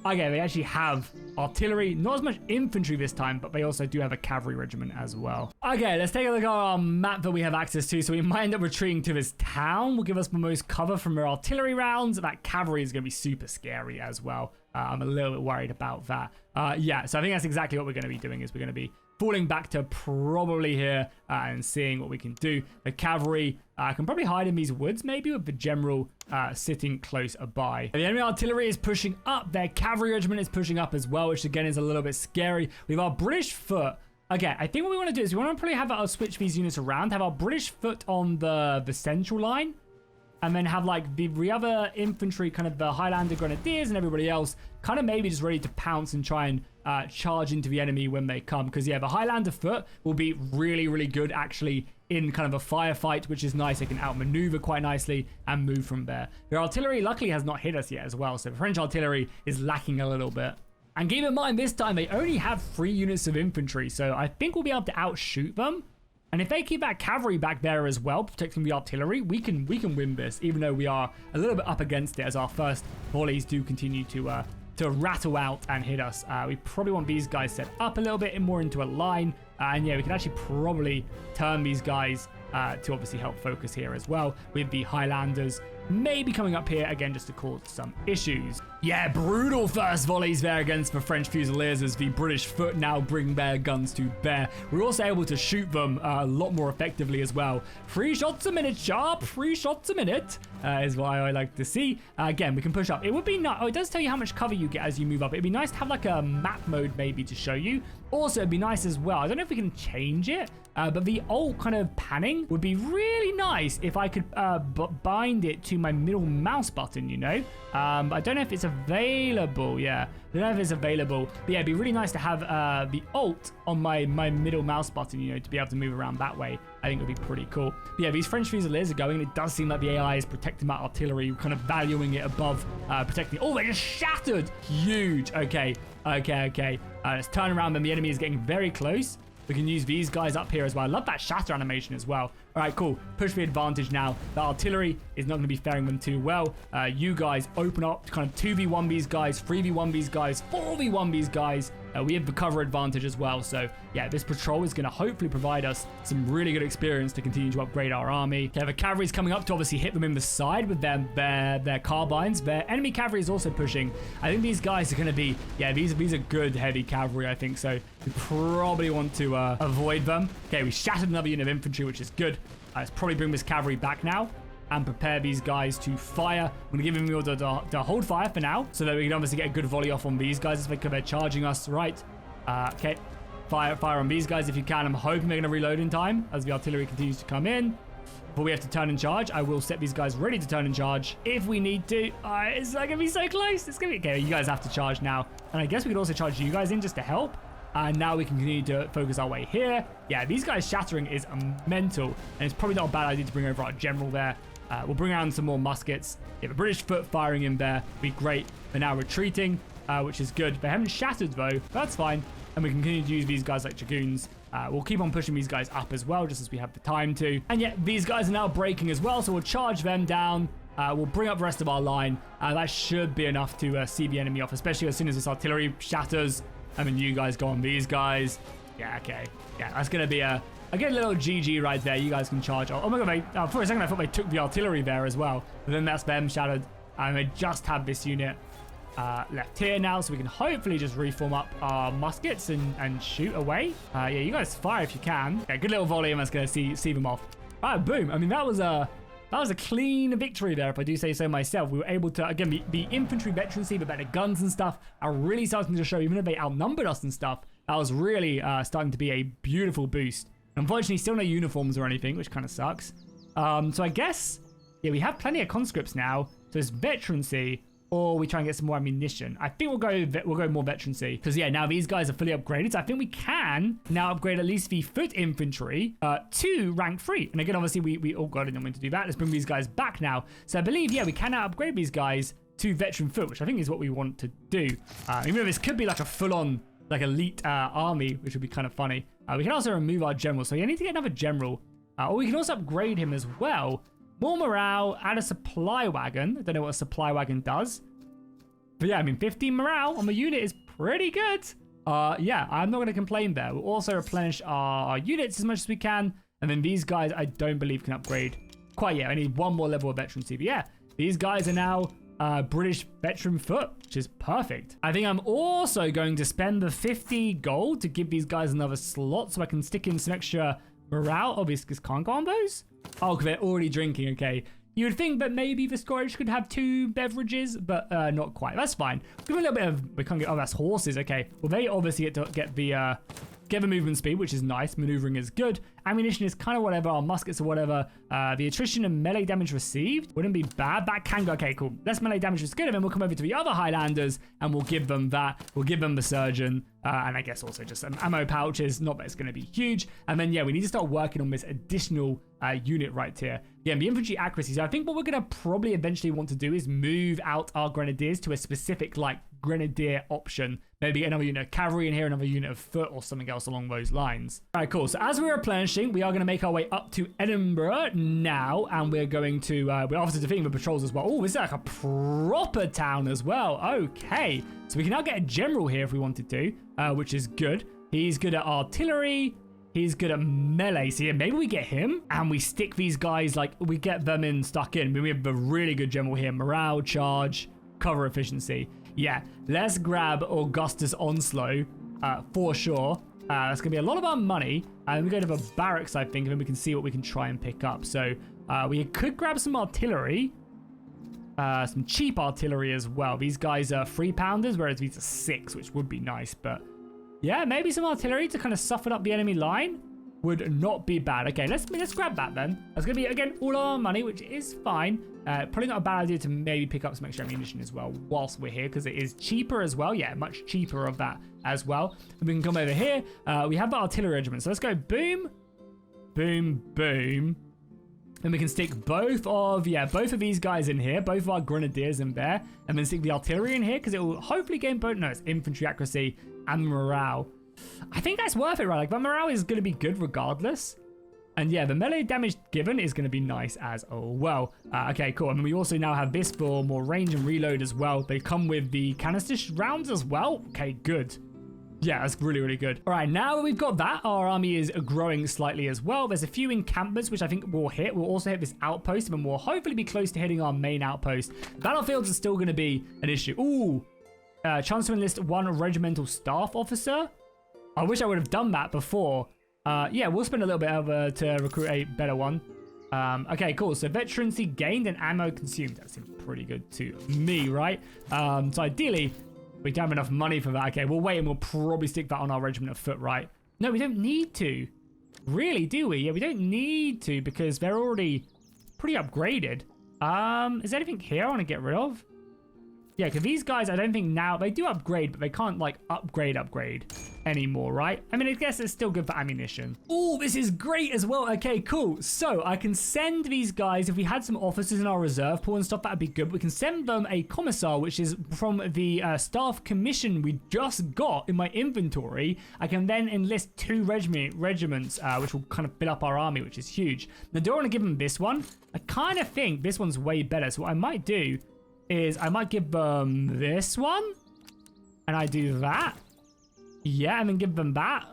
Okay, they actually have artillery. Not as much infantry this time, but they also do have a cavalry regiment as well. Okay, let's take a look at our map that we have access to. So we might end up retreating to this town. Will give us the most cover from our artillery rounds. That cavalry is going to be super scary as well. I'm a little bit worried about that. Yeah, so I think that's exactly what we're going to be doing, is we're going to be falling back to probably here and seeing what we can do. The cavalry can probably hide in these woods, maybe, with the general sitting close by. The enemy artillery is pushing up. Their cavalry regiment is pushing up as well, which again is a little bit scary. We have our British foot. Okay, I think what we want to do is we want to probably have our switch these units around, have our British foot on the central line, and then have like the other infantry, kind of the Highlander Grenadiers and everybody else, kind of maybe just ready to pounce and try and charge into the enemy when they come. Because yeah, the Highlander foot will be really, really good actually in kind of a firefight, which is nice. They can outmaneuver quite nicely and move from there. Their artillery luckily has not hit us yet as well, so the French artillery is lacking a little bit. And keep in mind, this time they only have 3 units of infantry, so I think we'll be able to outshoot them. And if they keep that cavalry back there as well, protecting the artillery, we can win this, even though we are a little bit up against it, as our first volleys do continue to rattle out and hit us. We probably want these guys set up a little bit more into a line. And yeah, we can actually probably turn these guys to obviously help focus here as well, with the Highlanders maybe coming up here again just to cause some issues. Yeah, brutal first volleys there against the French Fusiliers as the British foot now bring their guns to bear. We're also able to shoot them a lot more effectively as well. 3 shots a minute, sharp. 3 shots a minute is what I like to see. Again, we can push up. It would be nice. Oh, it does tell you how much cover you get as you move up. It'd be nice to have like a map mode maybe to show you. Also, it'd be nice as well. I don't know if we can change it, but the old kind of panning would be really nice if I could bind it to my middle mouse button, you know? I don't know if it's available. Yeah, I don't know if it's available. But yeah, it'd be really nice to have the alt on my middle mouse button, you know, to be able to move around that way. I think it would be pretty cool. But yeah, these French Fusiliers are going. It does seem like the AI is protecting that artillery, kind of valuing it above protecting. Oh, they just shattered. Huge. Okay. Let's turn around when the enemy is getting very close. We can use these guys up here as well. I love that shatter animation as well. All right, cool. Push the advantage now. The artillery is not going to be faring them too well. You guys open up, kind of 2v1 these guys, 3v1 these guys, 4v1 these guys. We have the cover advantage as well. So yeah, this patrol is going to hopefully provide us some really good experience to continue to upgrade our army. Okay, the cavalry's coming up to obviously hit them in the side with their carbines. Their enemy cavalry is also pushing. I think these guys are going to be, yeah, these are good heavy cavalry, I think. So we probably want to avoid them. Okay, we shattered another unit of infantry, which is good. Let's probably bring this cavalry back now and prepare these guys to fire. I'm going to give them the order to hold fire for now, so that we can obviously get a good volley off on these guys if they're charging us, right? Okay, fire on these guys if you can. I'm hoping they're going to reload in time as the artillery continues to come in. But we have to turn and charge. I will set these guys ready to turn and charge if we need to. It's going to be so close. It's going to be... Okay, you guys have to charge now. And I guess we could also charge you guys in just to help. And now we can continue to focus our way here. Yeah, these guys shattering is mental. And it's probably not a bad idea to bring over our general there. We'll bring around some more muskets. Yeah, the British foot firing in there would be great. They're now retreating, which is good. They haven't shattered, though. That's fine. And we can continue to use these guys like dragoons. We'll keep on pushing these guys up as well, just as we have the time to. And yeah, these guys are now breaking as well, so we'll charge them down. We'll bring up the rest of our line. That should be enough to see the enemy off, especially as soon as this artillery shatters. And then you guys go on these guys. Yeah, okay. Yeah, that's going to be a good little GG right there. You guys can charge. Oh my god, for a second I thought they took the artillery there as well. But then that's them shattered. And they just have this unit left here now. So we can hopefully just reform up our muskets and shoot away. Yeah, you guys fire if you can. Yeah, good little volley and that's going to see them off. All right, boom. I mean, that was a clean victory there, if I do say so myself. We were able to, again, the infantry veterancy, the better guns and stuff are really starting to show, even though they outnumbered us and stuff. That was really starting to be a beautiful boost. Unfortunately, still no uniforms or anything, which kind of sucks. So I guess, yeah, we have plenty of conscripts now. So it's veterancy, or we try and get some more ammunition. I think we'll go more veterancy, because yeah, now these guys are fully upgraded. So I think we can now upgrade at least the foot infantry to rank 3. And again, obviously we oh god, I didn't mean to do that. Let's bring these guys back now. So I believe, yeah, we can now upgrade these guys to veteran foot, which I think is what we want to do. Even though this could be like a full-on like elite army, which would be kind of funny. We can also remove our general, so you need to get another general, or we can also upgrade him as well. More morale, add a supply wagon. I don't know what a supply wagon does, but yeah, I mean 15 morale on the unit is pretty good. Yeah, I'm not going to complain there. We'll also replenish our units as much as we can, and then these guys I don't believe can upgrade quite yet. I need one more level of veterancy, but yeah, these guys are now British veteran foot, which is perfect. I think I'm also going to spend the 50 gold to give these guys another slot so I can stick in some extra morale. Oh, these can't go on those? Oh, because they're already drinking, okay. You would think that maybe the Scottish could have 2 beverages, but not quite. That's fine. Give them a little bit of, we can't get, oh, that's horses, okay. Well, they obviously get the movement speed, which is nice. Maneuvering is good. Ammunition is kind of whatever. Our muskets or whatever. The attrition and melee damage received wouldn't be bad. That can go. Okay, cool. Less melee damage is good. And then we'll come over to the other Highlanders and we'll give them that. We'll give them the surgeon. And I guess also just some ammo pouches. Not that it's going to be huge. And then, yeah, we need to start working on this additional unit right here. Yeah, the infantry accuracy. So I think what we're going to probably eventually want to do is move out our grenadiers to a specific, like, grenadier option. Maybe another unit of cavalry in here, another unit of foot, or something else along those lines. All right, cool. So as we're replenishing, we are going to make our way up to Edinburgh now, and we're going to, we're after defeating the patrols as well. Oh, this is like a proper town as well. Okay. So we can now get a general here if we wanted to, which is good. He's good at artillery. He's good at melee. So yeah, maybe we get him and we stick these guys, like, we get them stuck in. We have a really good general here. Morale, charge. cover efficiency. Yeah, let's grab Augustus Onslow for sure. That's going to be a lot of our money. And we go to the barracks, I think, and then we can see what we can try and pick up. So we could grab some artillery. Some cheap artillery as well. These guys are 3-pounders, whereas these are 6, which would be nice. But yeah, maybe some artillery to kind of soften up the enemy line would not be bad. Okay, let's grab that then. That's going to be, again, all our money, which is fine. Probably not a bad idea to maybe pick up some extra ammunition as well whilst we're here, because it is cheaper as well. Yeah, much cheaper of that as well. And we can come over here. We have the artillery regiment. So let's go boom, boom, boom. And we can stick both of these guys in here, both of our grenadiers in there, and then stick the artillery in here because it will hopefully gain both, no, it's infantry accuracy and morale. I think that's worth it, right? Like, the morale is going to be good regardless. And yeah, the melee damage given is going to be nice as well. Okay, cool. And we also now have this for more range and reload as well. They come with the canister rounds as well. Okay, good. Yeah, that's really, really good. All right, now that we've got that, our army is growing slightly as well. There's a few encampments, which I think we'll hit. We'll also hit this outpost, and we'll hopefully be close to hitting our main outpost. Battlefields are still going to be an issue. Ooh, chance to enlist 1 regimental staff officer. I wish I would have done that before. Yeah, we'll spend a little bit over to recruit a better one. Okay, cool. So veterancy gained and ammo consumed. That seems pretty good to me, right? So ideally, we don't have enough money for that. Okay, we'll wait and we'll probably stick that on our regiment of foot, right? No, we don't need to. Really, do we? Yeah, we don't need to because they're already pretty upgraded. Is there anything here I want to get rid of? Yeah, because these guys, I don't think now, they do upgrade, but they can't, like, upgrade anymore, right? I mean, I guess it's still good for ammunition. Oh, this is great as well. Okay, cool. So I can send these guys, if we had some officers in our reserve pool and stuff, that'd be good. We can send them a commissar, which is from the staff commission we just got in my inventory. I can then enlist 2 regiments, which will kind of fill up our army, which is huge. Now, do I want to give them this one? I kind of think this one's way better. So what I might do is I might give them this one, and I do that. Yeah, and then give them that.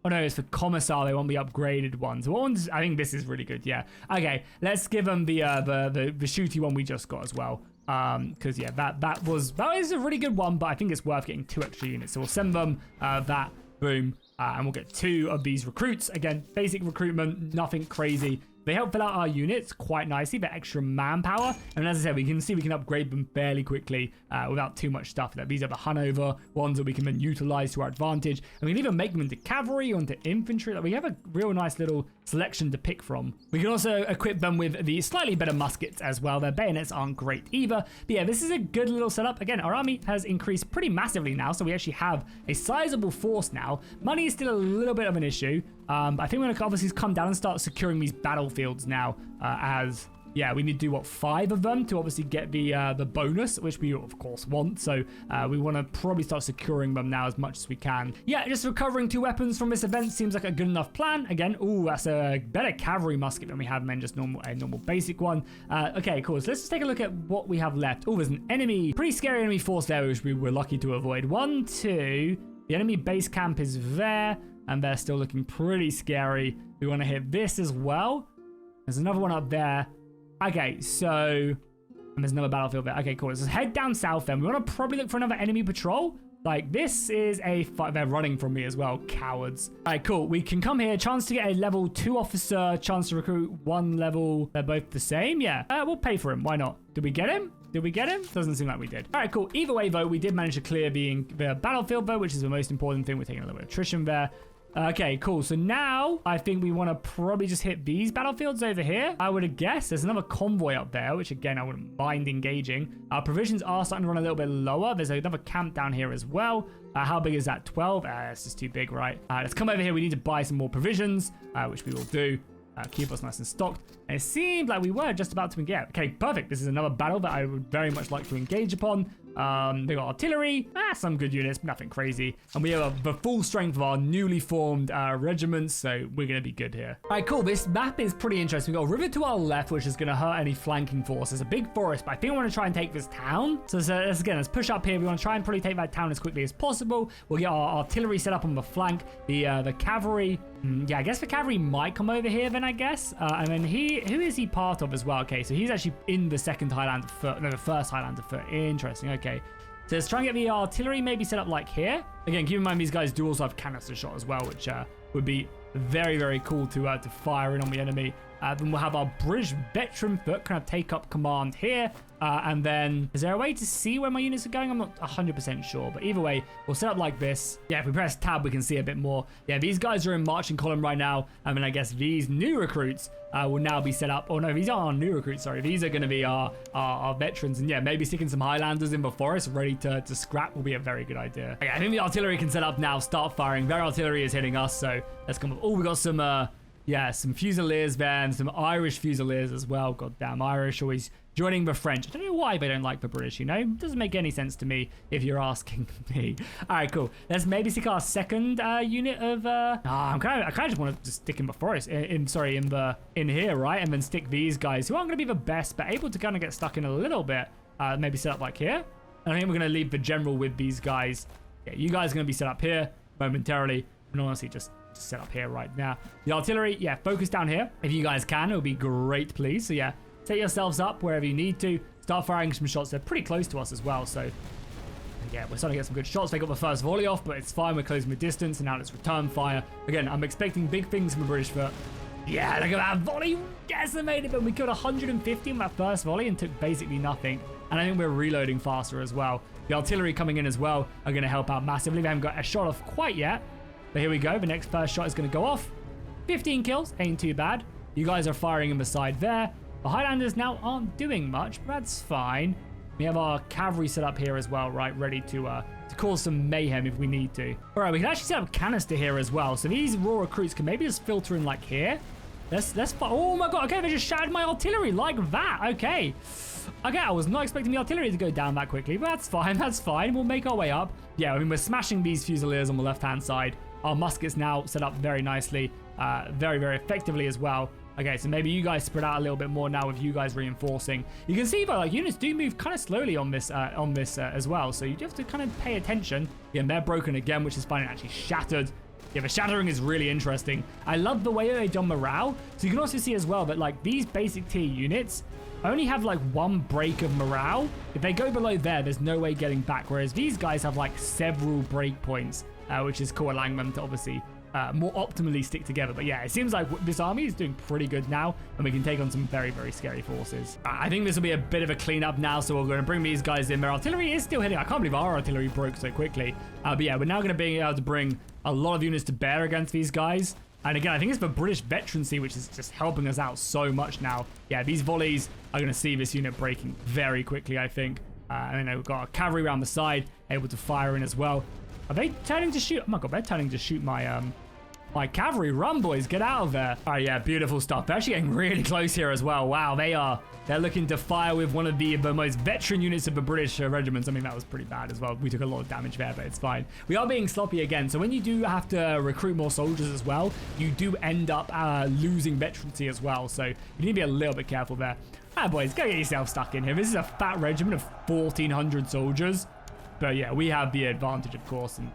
Oh no, it's for commissar. They want the upgraded ones. What ones? I think this is really good. Yeah. Okay, let's give them the shooty one we just got as well. Because yeah, that is a really good one, but I think it's worth getting 2 extra units. So we'll send them that. Boom. And we'll get 2 of these recruits. Again, basic recruitment, nothing crazy. They help fill out our units quite nicely, the extra manpower. And as I said, we can see we can upgrade them fairly quickly without too much stuff. These are the Hanover ones that we can then utilize to our advantage. And we can even make them into cavalry or into infantry. Like, we have a real nice little selection to pick from. We can also equip them with the slightly better muskets as well. Their bayonets aren't great either. But yeah, this is a good little setup. Again, our army has increased pretty massively now, so we actually have a sizable force now. Money is still a little bit of an issue. But I think we're going to obviously come down and start securing these battlefields now as... Yeah, we need to do, what, 5 of them to obviously get the bonus, which we, of course, want. So we want to probably start securing them now as much as we can. Yeah, just recovering 2 weapons from this event seems like a good enough plan. Again, ooh, that's a better cavalry musket than we have, and then just a normal basic one. Okay, cool. So let's just take a look at what we have left. Oh, there's an enemy, pretty scary enemy force there, which we were lucky to avoid. 1, 2. The enemy base camp is there, and they're still looking pretty scary. We want to hit this as well. There's another one up there. Okay, so... And there's another battlefield there. Okay, cool. Let's head down south then. We want to probably look for another enemy patrol. Like, this is a fight. They're running from me as well. Cowards. All right, cool. We can come here. Chance to get a level 2 officer. Chance to recruit 1 level. They're both the same. Yeah. We'll pay for him. Why not? Did we get him? Did we get him? Doesn't seem like we did. All right, cool. Either way, though, we did manage to clear the battlefield, though, which is the most important thing. We're taking a little bit of attrition there. Okay, cool. So now I think we want to probably just hit these battlefields over here. I would have guessed there's another convoy up there, which again, I wouldn't mind engaging. Our provisions are starting to run a little bit lower. There's another camp down here as well. How big is that? 12? It's just too big, right? Let's come over here. We need to buy some more provisions, which we will do. Keep us nice and stocked. And it seemed like we were just about to engage. Okay, perfect. This is another battle that I would very much like to engage upon. They got artillery, some good units, nothing crazy. And we have the full strength of our newly formed regiments, so we're going to be good here. All right, cool. This map is pretty interesting. We've got a river to our left, which is going to hurt any flanking force. There's a big forest, but I think I want to try and take this town. So let's push up here. We want to try and probably take that town as quickly as possible. We'll get our artillery set up on the flank, the cavalry. Yeah, I guess the cavalry might come over here then, I guess. And then who is he part of as well? Okay, so he's actually in the second Highlander foot. No, the first Highlander foot. Interesting, okay. So let's try and get the artillery maybe set up like here. Again, keep in mind these guys do also have canister shot as well, which would be very, very cool to fire in on the enemy. Then we'll have our British veteran foot kind of take up command here. And then, is there a way to see where my units are going? I'm not 100% sure, but either way, we'll set up like this. Yeah, if we press tab, we can see a bit more. Yeah, these guys are in marching column right now. And then I guess these new recruits will now be set up. Oh no, these aren't our new recruits, sorry. These are going to be our veterans. And yeah, maybe sticking some Highlanders in the forest ready to scrap will be a very good idea. Okay, I think the artillery can set up now, start firing. Their artillery is hitting us, so let's come up. Oh, we got some... yeah, some Fusiliers there and some Irish Fusiliers as well. Goddamn, Irish always joining the French. I don't know why they don't like the British, you know? It doesn't make any sense to me if you're asking me. All right, cool. Let's maybe stick our second unit of... I kind of just want to just stick in the forest. In here, right? And then stick these guys who aren't going to be the best, but able to kind of get stuck in a little bit. Maybe set up like here. And I think we're going to leave the general with these guys. Yeah, you guys are going to be set up here momentarily. And honestly, just set up here right now. The artillery, yeah, focus down here. If you guys can, it would be great, please. So yeah, set yourselves up wherever you need to. Start firing some shots. They're pretty close to us as well. So yeah, we're starting to get some good shots. They got the first volley off, but it's fine. We're closing the distance, and now let's return fire. Again, I'm expecting big things from the British foot. Yeah, look at that volley. Decimated, but we killed 150 in that first volley and took basically nothing. And I think we're reloading faster as well. The artillery coming in as well are going to help out massively. They haven't got a shot off quite yet. But here we go. The next first shot is going to go off. 15 kills. Ain't too bad. You guys are firing in the side there. The Highlanders now aren't doing much, but that's fine. We have our cavalry set up here as well, right? Ready to cause some mayhem if we need to. All right, we can actually set up canister here as well. So these raw recruits can maybe just filter in like here. Let's oh my god. Okay, they just shattered my artillery like that. Okay, I was not expecting the artillery to go down that quickly, but that's fine. That's fine. We'll make our way up. Yeah, I mean, we're smashing these Fusiliers on the left-hand side. Our muskets now set up very nicely, very, very effectively as well. Okay, so maybe you guys spread out a little bit more now with you guys reinforcing. You can see, but like units do move kind of slowly on this as well. So you have to kind of pay attention. Yeah, and they're broken again, which is fine. It actually shattered. Yeah, the shattering is really interesting. I love the way they done morale. So you can also see as well that like these basic tier units only have like one break of morale. If they go below there, there's no way getting back. Whereas these guys have like several break points. Which is cool, allowing them to obviously more optimally stick together. But yeah, it seems like this army is doing pretty good now, and we can take on some very, very scary forces. I think this will be a bit of a cleanup now, so we're going to bring these guys in. Their artillery is still hitting. I can't believe our artillery broke so quickly. But yeah, we're now going to be able to bring a lot of units to bear against these guys. And again, I think it's the British veterancy, which is just helping us out so much now. Yeah, these volleys are going to see this unit breaking very quickly, I think. And then we've got our cavalry around the side, able to fire in as well. Are they turning to shoot? Oh my god, they're turning to shoot my my cavalry. Run, boys, get out of there. All right, yeah, beautiful stuff. They're actually getting really close here as well. Wow, they're looking to fire with one of the most veteran units of the British regiments. I mean, that was pretty bad as well. We took a lot of damage there, but it's fine. We are being sloppy again. So when you do have to recruit more soldiers as well, you do end up losing veterancy as well. So you need to be a little bit careful there. All right, boys, go get yourself stuck in here. This is a fat regiment of 1,400 soldiers. But yeah, we have the advantage, of course, and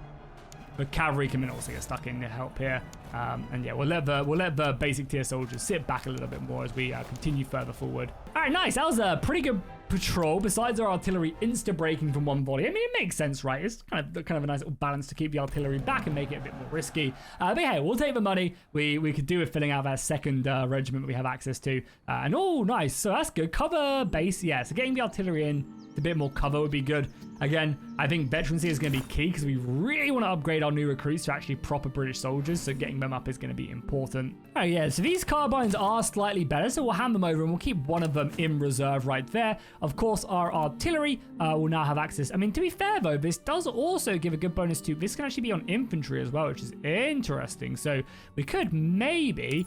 the cavalry can also get stuck in to help here. And yeah, we'll let the basic tier soldiers sit back a little bit more as we continue further forward. All right, nice. That was a pretty good patrol. Besides our artillery insta-breaking from one volley. I mean, it makes sense, right? It's kind of a nice little balance to keep the artillery back and make it a bit more risky. But hey, we'll take the money. We could do with filling out that second regiment that we have access to. And oh, nice. So that's good. Cover base. Yeah, so getting the artillery in, a bit more cover would be good. Again, I think veterancy is going to be key because we really want to upgrade our new recruits to actually proper British soldiers, so getting them up is going to be important. Oh yeah, so these carbines are slightly better, so we'll hand them over and we'll keep one of them in reserve right there. Of course, our artillery will now have access. I mean, to be fair though, this does also give a good bonus to, this can actually be on infantry as well, which is interesting. So we could maybe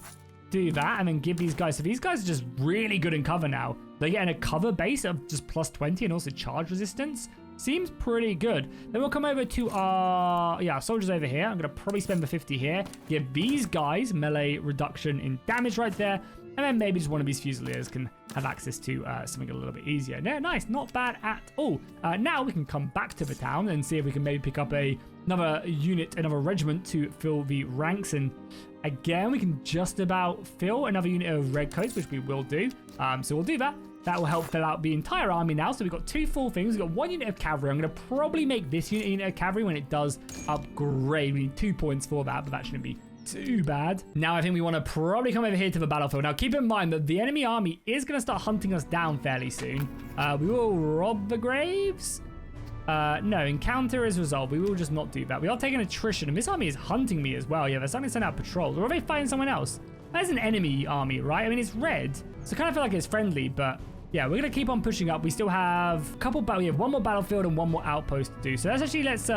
do that and then give these guys, so these guys are just really good in cover now. They're getting a cover base of just plus 20 and also charge resistance. Seems pretty good. Then we'll come over to our soldiers over here. I'm going to probably spend the 50 here. Give these guys melee reduction in damage right there. And then maybe just one of these Fusiliers can have access to something a little bit easier. Yeah, nice, not bad at all. Now we can come back to the town and see if we can maybe pick up another unit, another regiment to fill the ranks. And again, we can just about fill another unit of redcoats, which we will do. So we'll do that. That will help fill out the entire army now. So we've got 2 full things. We've got 1 unit of cavalry. I'm going to probably make this unit of cavalry when it does upgrade. We need 2 points for that, but that shouldn't be too bad. Now I think we want to probably come over here to the battlefield. Now keep in mind that the enemy army is going to start hunting us down fairly soon. We will rob the graves. No, encounter is resolved. We will just not do that. We are taking attrition, and this army is hunting me as well. Yeah, they're starting to send out patrols. Or are they fighting someone else? That's an enemy army, right? I mean, it's red, so I kind of feel like it's friendly, but yeah, we're going to keep on pushing up. We still have a couple, we have 1 more battlefield and 1 more outpost to do. So let's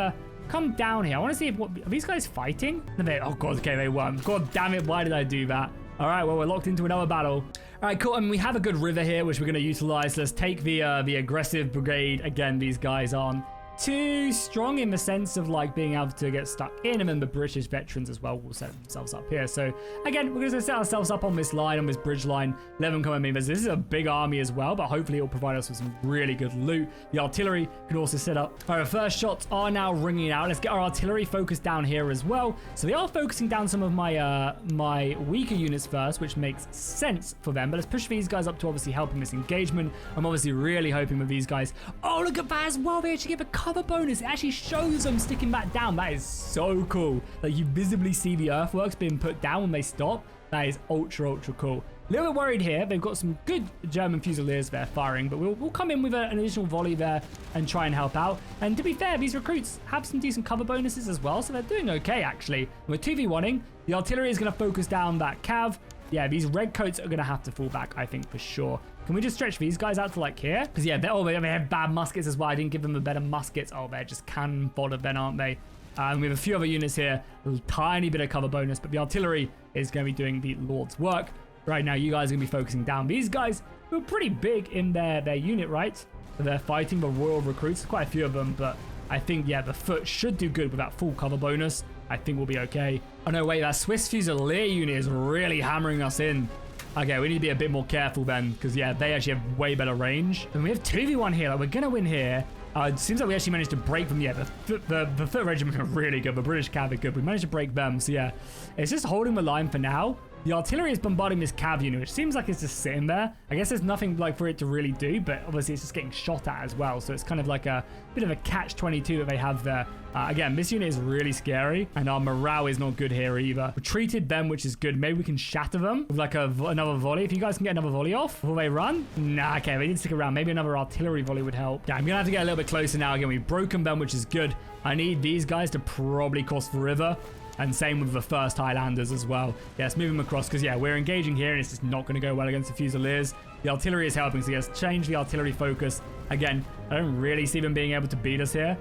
come down here. I want to see if, are these guys fighting? No, oh god, okay, they won. God damn it, why did I do that? All right, well, we're locked into another battle. All right, cool. I mean, we have a good river here, which we're going to utilize. Let's take the aggressive brigade. Again, these guys aren't too strong in the sense of like being able to get stuck in, and then the British veterans as well will set themselves up here. So again, we're going to set ourselves up on this line, on this bridge line. 11 come at me. This is a big army as well, but hopefully it'll provide us with some really good loot. The artillery can also set up. All right, the first shots are now ringing out. Let's get our artillery focused down here as well. So they are focusing down some of my my weaker units first, which makes sense for them. But let's push these guys up to obviously helping this engagement. I'm obviously really hoping with these guys. Oh, look at that as well. They actually give a cover bonus. It actually shows them sticking back down. That is so cool. Like, you visibly see the earthworks being put down when they stop. That is ultra cool. A little bit worried here. They've got some good German Fusiliers there firing, but we'll come in with an additional volley there and try and help out. And to be fair, these recruits have some decent cover bonuses as well, so they're doing okay, actually. We're 2v1ing. The artillery is going to focus down that cav. Yeah, these redcoats are going to have to fall back, I think, for sure. Can we just stretch these guys out to like here? Because yeah, they have bad muskets as well. I didn't give them the better muskets. Oh, they're just cannon fodder then, aren't they? We have a few other units here. A tiny bit of cover bonus, but the artillery is going to be doing the Lord's work. Right now, you guys are going to be focusing down these guys who are pretty big in their unit, right? So they're fighting the royal recruits, quite a few of them, but I think, yeah, the foot should do good with that full cover bonus. I think we'll be okay. Oh no, wait, that Swiss Fusilier unit is really hammering us in. Okay, we need to be a bit more careful then, because yeah, they actually have way better range. And we have 2v1 here, like we're gonna win here. It seems like we actually managed to break them. Yeah, the foot regiment are really good. The British cav are good. We managed to break them, so yeah. It's just holding the line for now. The artillery is bombarding this cav unit, which seems like it's just sitting there. I guess there's nothing like for it to really do, but obviously it's just getting shot at as well. So it's kind of like a bit of a catch-22 that they have there. Again, this unit is really scary, and our morale is not good here either. We treated them, which is good. Maybe we can shatter them with like another volley. If you guys can get another volley off before they run. Nah, okay, they didn't stick around. Maybe another artillery volley would help. Yeah, I'm gonna have to get a little bit closer now. Again, we've broken them, which is good. I need these guys to probably cross the river. And same with the first Highlanders as well. Yes, move them across, because yeah, we're engaging here and it's just not going to go well against the Fusiliers. The artillery is helping, so yes, change the artillery focus. Again, I don't really see them being able to beat us here.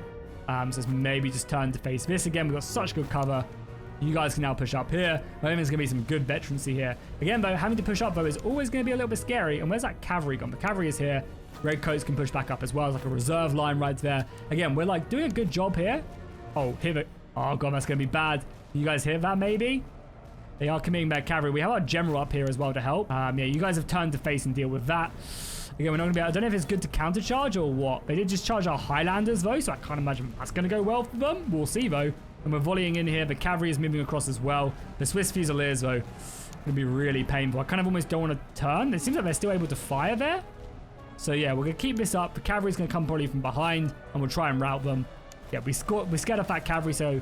So let's maybe just turn to face this again. We've got such good cover. You guys can now push up here. I think there's going to be some good veterancy here. Again, though, having to push up, though, is always going to be a little bit scary. And where's that cavalry gone? The cavalry is here. Redcoats can push back up as well. It's like a reserve line right there. Again, we're like doing a good job here. Oh, here. Oh, God, that's going to be bad. You guys hear that, maybe? They are committing their cavalry. We have our general up here as well to help. Yeah, you guys have turned to face and deal with that. Again, we're not going to be able... I don't know if it's good to countercharge or what. They did just charge our Highlanders, though, so I can't imagine that's going to go well for them. We'll see, though. And we're volleying in here. The cavalry is moving across as well. The Swiss Fusiliers, though, going to be really painful. I kind of almost don't want to turn. It seems like they're still able to fire there. So, yeah, we're going to keep this up. The cavalry's going to come probably from behind, and we'll try and rout them. Yeah, we scared off that cavalry, so...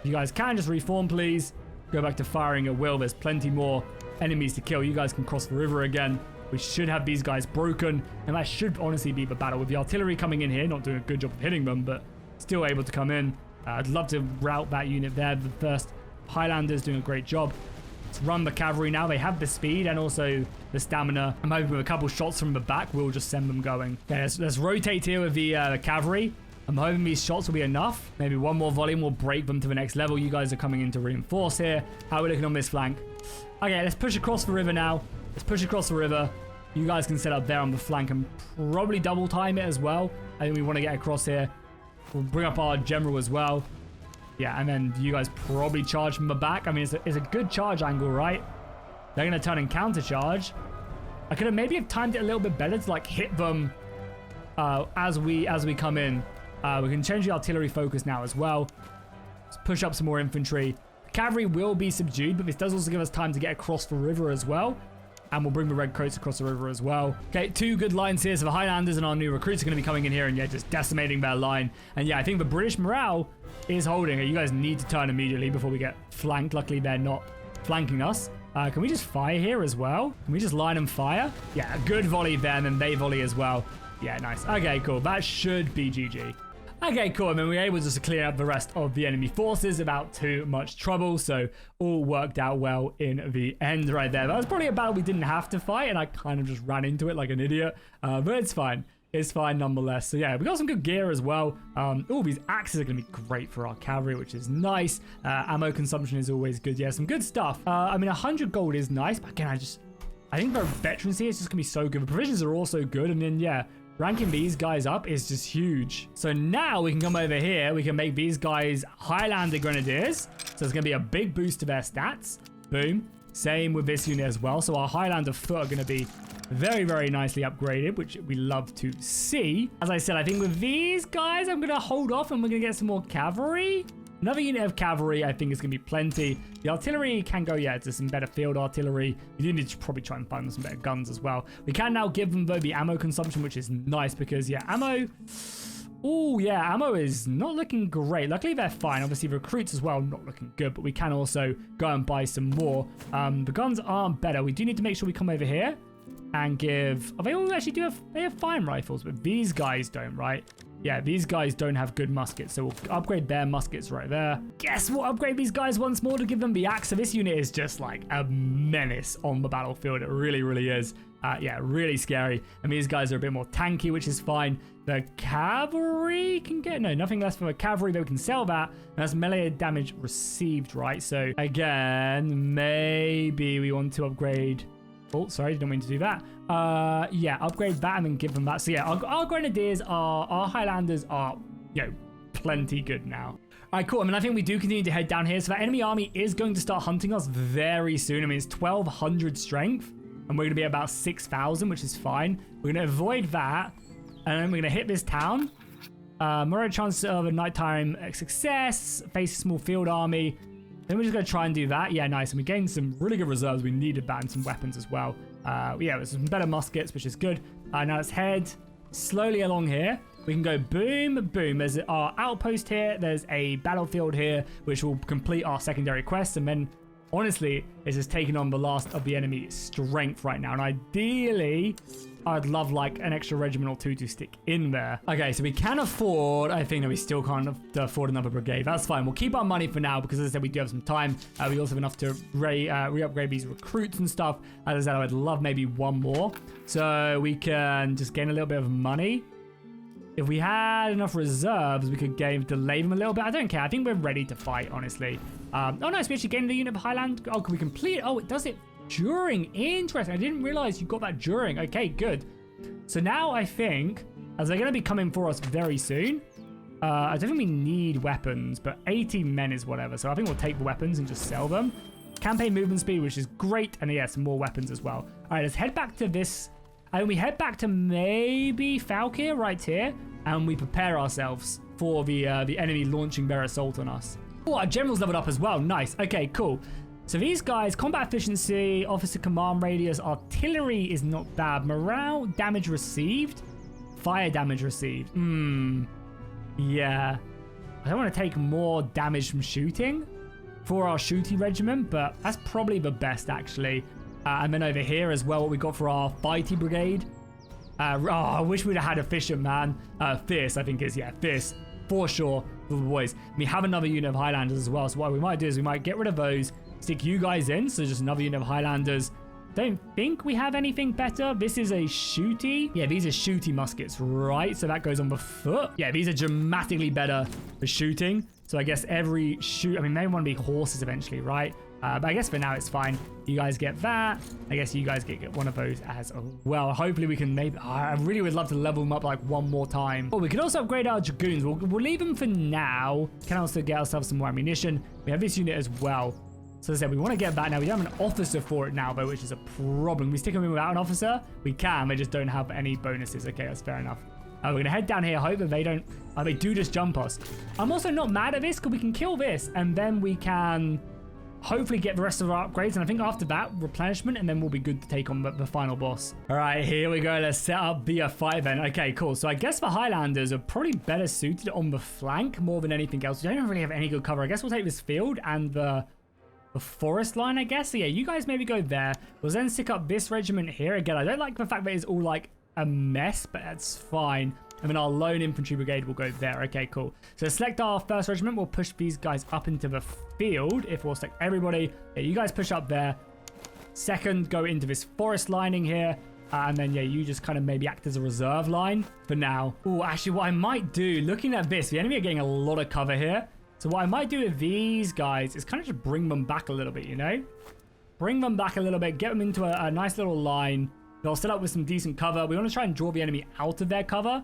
You guys can just reform, please. Go back to firing at will. There's plenty more enemies to kill. You guys can cross the river again. We should have these guys broken. And that should honestly be the battle. With the artillery coming in here, not doing a good job of hitting them, but still able to come in. I'd love to rout that unit there. The first Highlanders doing a great job. Let's run the cavalry now. They have the speed and also the stamina. I'm hoping with a couple shots from the back, we'll just send them going. Okay, let's rotate here with the cavalry. I'm hoping these shots will be enough. Maybe one more volume will break them to the next level. You guys are coming in to reinforce here. How are we looking on this flank? Okay, let's push across the river now. Let's push across the river. You guys can set up there on the flank and probably double time it as well. I think we want to get across here. We'll bring up our general as well. Yeah, and then you guys probably charge from the back. I mean, it's a good charge angle, right? They're going to turn and counter charge. I could have maybe have timed it a little bit better to like hit them as we come in. We can change the artillery focus now as well. Let's push up some more infantry. Cavalry will be subdued, but this does also give us time to get across the river as well. And we'll bring the redcoats across the river as well. Okay, 2 good lines here. So the Highlanders and our new recruits are going to be coming in here and yeah, just decimating their line. And yeah, I think the British morale is holding. You guys need to turn immediately before we get flanked. Luckily, they're not flanking us. Can we just fire here as well? Can we just line and fire? Yeah, a good volley there, and then they volley as well. Yeah, nice. Okay, cool. That should be GG. Okay, cool. And then we were able just to clear up the rest of the enemy forces without too much trouble. So all worked out well in the end right there. That was probably a battle we didn't have to fight, and I kind of just ran into it like an idiot. But it's fine. It's fine nonetheless. So yeah, we got some good gear as well. All these axes are going to be great for our cavalry, which is nice. Ammo consumption is always good. Yeah, some good stuff. I mean, 100 gold is nice, but again, I think the veterans here is just going to be so good. The provisions are also good, and then yeah, ranking these guys up is just huge. So now we can come over here. We can make these guys Highlander Grenadiers. So it's going to be a big boost to their stats. Boom. Same with this unit as well. So our Highlander foot are going to be very, very nicely upgraded, which we love to see. As I said, I think with these guys, I'm going to hold off and we're going to get some more cavalry. Another unit of cavalry, I think, is going to be plenty. The artillery can go, yeah, to some better field artillery. We do need to probably try and find some better guns as well. We can now give them, though, the ammo consumption, which is nice because, yeah, ammo... Oh, yeah, ammo is not looking great. Luckily, they're fine. Obviously, recruits as well, not looking good, but we can also go and buy some more. The guns aren't better. We do need to make sure we come over here and give... Oh, they all actually do have... They have fine rifles, but these guys don't, right? Yeah, these guys don't have good muskets, so we'll upgrade their muskets right there. Guess we'll upgrade these guys once more to give them the axe. So this unit is just like a menace on the battlefield. It really, really is. Yeah, really scary. And these guys are a bit more tanky, which is fine. The cavalry can get... No, nothing less for the cavalry, but we can sell that. And that's melee damage received, right? So again, maybe we want to upgrade... Oh, sorry, didn't mean to do that. Yeah, upgrade that and then give them that. So yeah, our Grenadiers are... Our Highlanders are, you know, plenty good now. All right, cool. I mean, I think we do continue to head down here. So that enemy army is going to start hunting us very soon. I mean, it's 1,200 strength. And we're going to be about 6,000, which is fine. We're going to avoid that. And then we're going to hit this town. More chance of a nighttime success. Face a small field army. Then we're just going to try and do that. Yeah, nice. And we gained some really good reserves. We needed that and some weapons as well. Yeah, with some better muskets, which is good. Now let's head slowly along here. We can go boom, boom. There's our outpost here. There's a battlefield here, which will complete our secondary quest. And then, honestly, it's just taking on the last of the enemy's strength right now. And ideally, I'd love like an extra regiment or two to stick in there. Okay, so we can afford, I think that we still can't afford another brigade. That's fine. We'll keep our money for now because as I said, we do have some time. We also have enough to re-upgrade these recruits and stuff. As I said, I would love maybe one more. So we can just gain a little bit of money. If we had enough reserves, we could delay them a little bit. I don't care. I think we're ready to fight, honestly. Oh, nice. We actually gained the unit of Highland. Oh, can we complete it? Oh, it does it during. Interesting. I didn't realize you got that during. Okay, good. So now I think, as they're going to be coming for us very soon, I don't think we need weapons, but 80 men is whatever. So I think we'll take the weapons and just sell them. Campaign movement speed, which is great. And yeah, some more weapons as well. All right, let's head back to this. And we head back to maybe Falkir right here. And we prepare ourselves for the enemy launching their assault on us. Oh, our general's leveled up as well. Nice. Okay, cool. So these guys, combat efficiency, officer command radius, artillery is not bad. Morale, damage received, fire damage received. Yeah. I don't want to take more damage from shooting for our shooting regiment, but that's probably the best, actually. And then over here as well, what we got for our fighty brigade. Oh, I wish we'd have had efficient, man. Fierce, I think is, yeah, fierce. For sure, for the boys. We have another unit of Highlanders as well, so what we might do is we might get rid of those, stick you guys in, so just another unit of Highlanders. Don't think we have anything better. This is a shooty. Yeah, these are shooty muskets, right? So that goes on the foot. Yeah, these are dramatically better for shooting. So I guess every shoot, I mean, they want to be horses eventually, right? But I guess for now it's fine. You guys get that. I guess you guys get one of those as well. Hopefully we can maybe... I really would love to level them up like one more time. Oh, we can also upgrade our dragoons. We'll leave them for now. Can also get ourselves some more ammunition. We have this unit as well. So as I said, we want to get back now. We don't have an officer for it now, though, which is a problem. We stick them in without an officer? We can, they just don't have any bonuses. Okay, that's fair enough. We're going to head down here, hope that they don't... they do just jump us. I'm also not mad at this, because we can kill this, and then we can hopefully get the rest of our upgrades. And I think after that, replenishment, and then we'll be good to take on the final boss. All right, here we go. Let's set up the fight then. Okay, cool. So I guess the Highlanders are probably better suited on the flank more than anything else. We don't really have any good cover. I guess we'll take this field and the forest line, I guess. So yeah, you guys maybe go there. We'll then stick up this regiment here. Again, I don't like the fact that it's all like a mess, but that's fine. And then our lone infantry brigade will go there. Okay, cool. So select our first regiment. We'll push these guys up into the field. If we'll select everybody, yeah, you guys push up there. Second, go into this forest lining here. And then, yeah, you just kind of maybe act as a reserve line for now. Oh, actually, what I might do, looking at this, the enemy are getting a lot of cover here. So what I might do with these guys is kind of just bring them back a little bit, you know? Bring them back a little bit, get them into a nice little line. They'll set up with some decent cover. We want to try and draw the enemy out of their cover.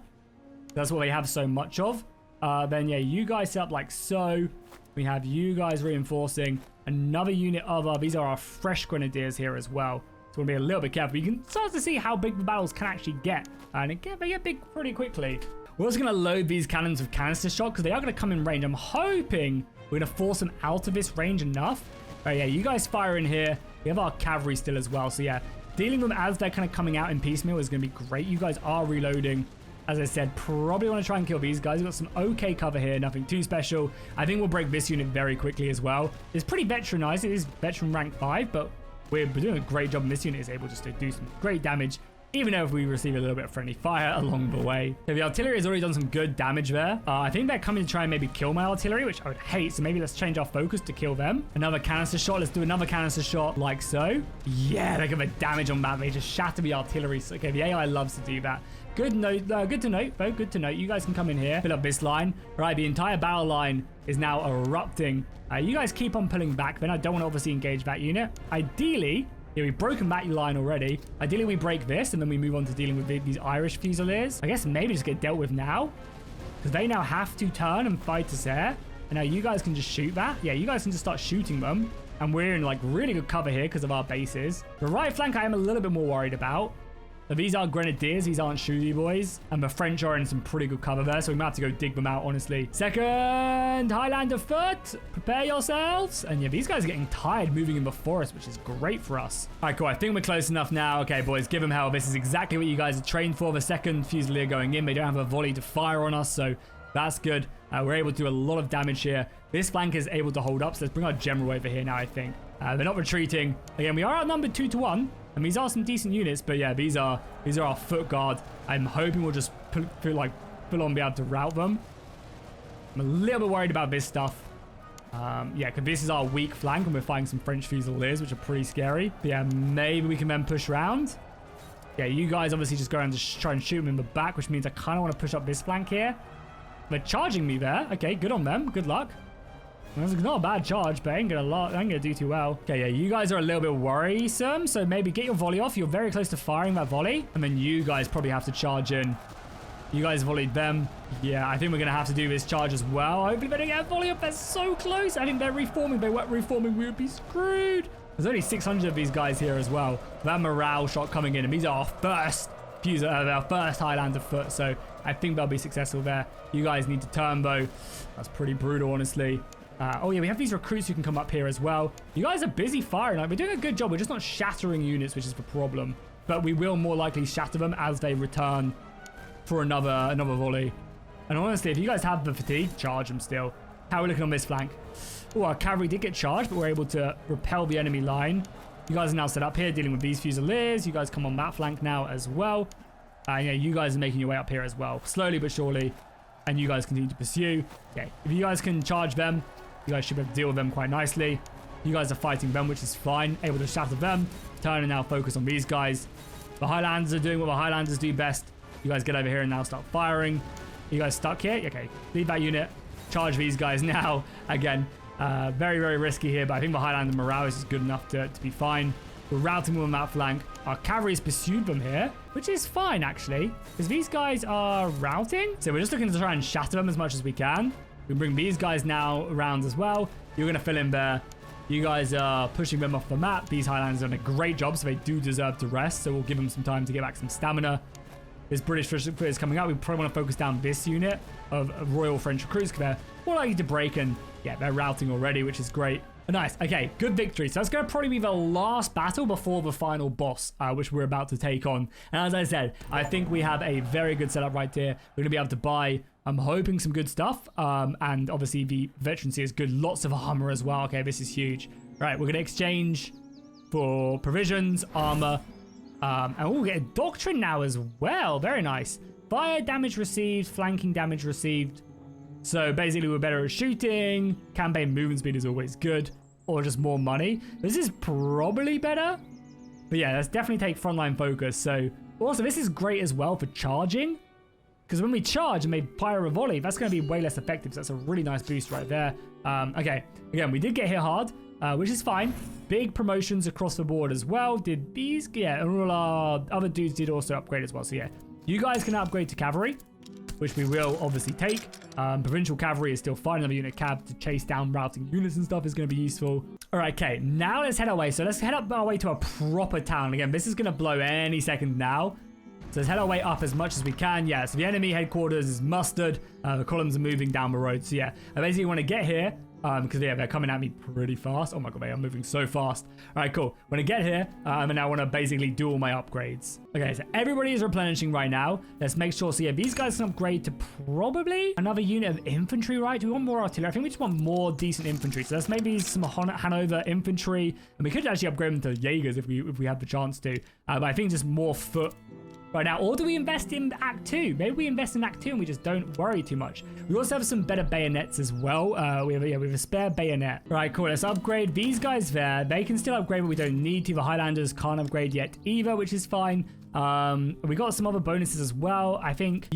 That's what they have so much of. Then, yeah, you guys set up like so. We have you guys reinforcing. Another unit of these are our fresh grenadiers here as well. So we'll be a little bit careful. You can start to see how big the battles can actually get. And they get big pretty quickly. We're also going to load these cannons with canister shot because they are going to come in range. I'm hoping we're going to force them out of this range enough. All right, yeah, you guys fire in here. We have our cavalry still as well. So, yeah, dealing with them as they're kind of coming out in piecemeal is going to be great. You guys are reloading. As I said, probably want to try and kill these guys. We've got some okay cover here, nothing too special. I think we'll break this unit very quickly as well. It's pretty veteranized. It is veteran rank 5, but we're doing a great job. And this unit is able just to do some great damage, even though if we receive a little bit of friendly fire along the way. So the artillery has already done some good damage there. I think they're coming to try and maybe kill my artillery, which I would hate. So maybe let's change our focus to kill them. Another canister shot. Let's do another canister shot like so. Yeah, they get the damage on that. They just shatter the artillery. So, okay, the AI loves to do that. Good note. Good to note, though. Good to note. You guys can come in here, fill up this line. Right, the entire battle line is now erupting. You guys keep on pulling back. Then I don't want to obviously engage that unit. Ideally, yeah, we've broken that line already. Ideally, we break this, and then we move on to dealing with these Irish Fusiliers. I guess maybe just get dealt with now, because they now have to turn and fight us there. And now you guys can just shoot that. Yeah, you guys can just start shooting them. And we're in, like, really good cover here because of our bases. The right flank I am a little bit more worried about. So these are grenadiers. These aren't shooty boys. And the French are in some pretty good cover there. So we might have to go dig them out, honestly. Second Highlander foot. Prepare yourselves. And yeah, these guys are getting tired moving in the forest, which is great for us. All right, cool. I think we're close enough now. Okay, boys, give them hell. This is exactly what you guys are trained for. The second Fusilier going in. They don't have a volley to fire on us. So that's good. We're able to do a lot of damage here. This flank is able to hold up. So let's bring our general over here now, I think. They're not retreating. Again, we are outnumbered 2-1. And these are some decent units, but yeah, these are our foot guard. I'm hoping we'll just full on be able to rout them. I'm a little bit worried about this stuff. Yeah, because this is our weak flank, and we're fighting some French Fusiliers, which are pretty scary. But yeah, maybe we can then push around. Yeah, you guys obviously just go around to try and shoot them in the back, which means I kind of want to push up this flank here. They're charging me there. Okay, good on them. Good luck. It's not a bad charge, but I ain't gonna do too well. Okay, yeah, you guys are a little bit worrisome, so maybe get your volley off. You're very close to firing that volley, and then you guys probably have to charge in. You guys volleyed them. Yeah, I think we're gonna have to do this charge as well. Hopefully they don't get a volley up. They're so close. I think they're reforming. They weren't reforming. We would be screwed. There's only 600 of these guys here as well. That morale shot coming in, and these are our first Highlander foot, so I think they'll be successful there. You guys need to turn, though. That's pretty brutal, honestly. Oh, yeah, we have these recruits who can come up here as well. You guys are busy firing. Like, we're doing a good job. We're just not shattering units, which is the problem. But we will more likely shatter them as they return for another volley. And honestly, if you guys have the fatigue, charge them still. How are we looking on this flank? Oh, our cavalry did get charged, but we're able to repel the enemy line. You guys are now set up here, dealing with these Fusiliers. You guys come on that flank now as well. Yeah, you guys are making your way up here as well. Slowly but surely. And you guys continue to pursue. Okay, if you guys can charge them, you guys should be able to deal with them quite nicely. You guys are fighting them, which is fine. Able to shatter them. Turn and now focus on these guys. The Highlanders are doing what the Highlanders do best. You guys get over here and now start firing. You guys stuck here? Okay, leave that unit. Charge these guys now. Again, very, very risky here, but I think the Highlander morale is good enough to be fine. We're routing them on that flank. Our cavalry has pursued them here, which is fine, actually, because these guys are routing. So we're just looking to try and shatter them as much as we can. We bring these guys now around as well. You're going to fill in there. You guys are pushing them off the map. These Highlanders have done a great job, so they do deserve to rest. So we'll give them some time to get back some stamina. This British foot is coming up. We probably want to focus down this unit of Royal French recruits because they're more likely to break, and yeah, they're routing already, which is great. Nice. Okay, good victory. So that's going to probably be the last battle before the final boss, which we're about to take on. And as I said, I think we have a very good setup right here. We're going to be able to buy, I'm hoping, some good stuff. And obviously the veterancy is good. Lots of armor as well. Okay, this is huge. All right, we're going to exchange for provisions, armor, and we'll get a doctrine now as well. Very nice. Fire damage received, flanking damage received. So basically we're better at shooting. Campaign movement speed is always good. Or just more money. This is probably better. But yeah, let's definitely take frontline focus. So also this is great as well for charging. Because when we charge and they fire a volley, that's going to be way less effective. So that's a really nice boost right there. Okay, again, we did get hit hard, which is fine. Big promotions across the board as well. Did these? Yeah, and all our other dudes did also upgrade as well. So yeah, you guys can upgrade to cavalry, which we will obviously take. Provincial cavalry is still fine. Another unit cab to chase down routing units and stuff is going to be useful. All right, okay, now let's head our way. So let's head up our way to a proper town. Again, this is going to blow any second now. So let's head our way up as much as we can. Yeah, so the enemy headquarters is mustered. The columns are moving down the road. So yeah, I basically want to get here. Because yeah, they're coming at me pretty fast. Oh my god, they are moving so fast. All right, cool. When I get here, and I want to basically do all my upgrades. Okay, so everybody is replenishing right now. Let's make sure. So yeah, these guys can upgrade to probably another unit of infantry, right? Do we want more artillery? I think we just want more decent infantry. So let's maybe some Hanover infantry, and we could actually upgrade them to Jaegers if we have the chance to. But I think just more foot right now. Or do we invest in Act 2? Maybe we invest in Act 2 and we just don't worry too much. We also have some better bayonets as well. We have a spare bayonet. Right, cool. Let's upgrade these guys there. They can still upgrade, but we don't need to. The Highlanders can't upgrade yet either, which is fine. We got some other bonuses as well. I think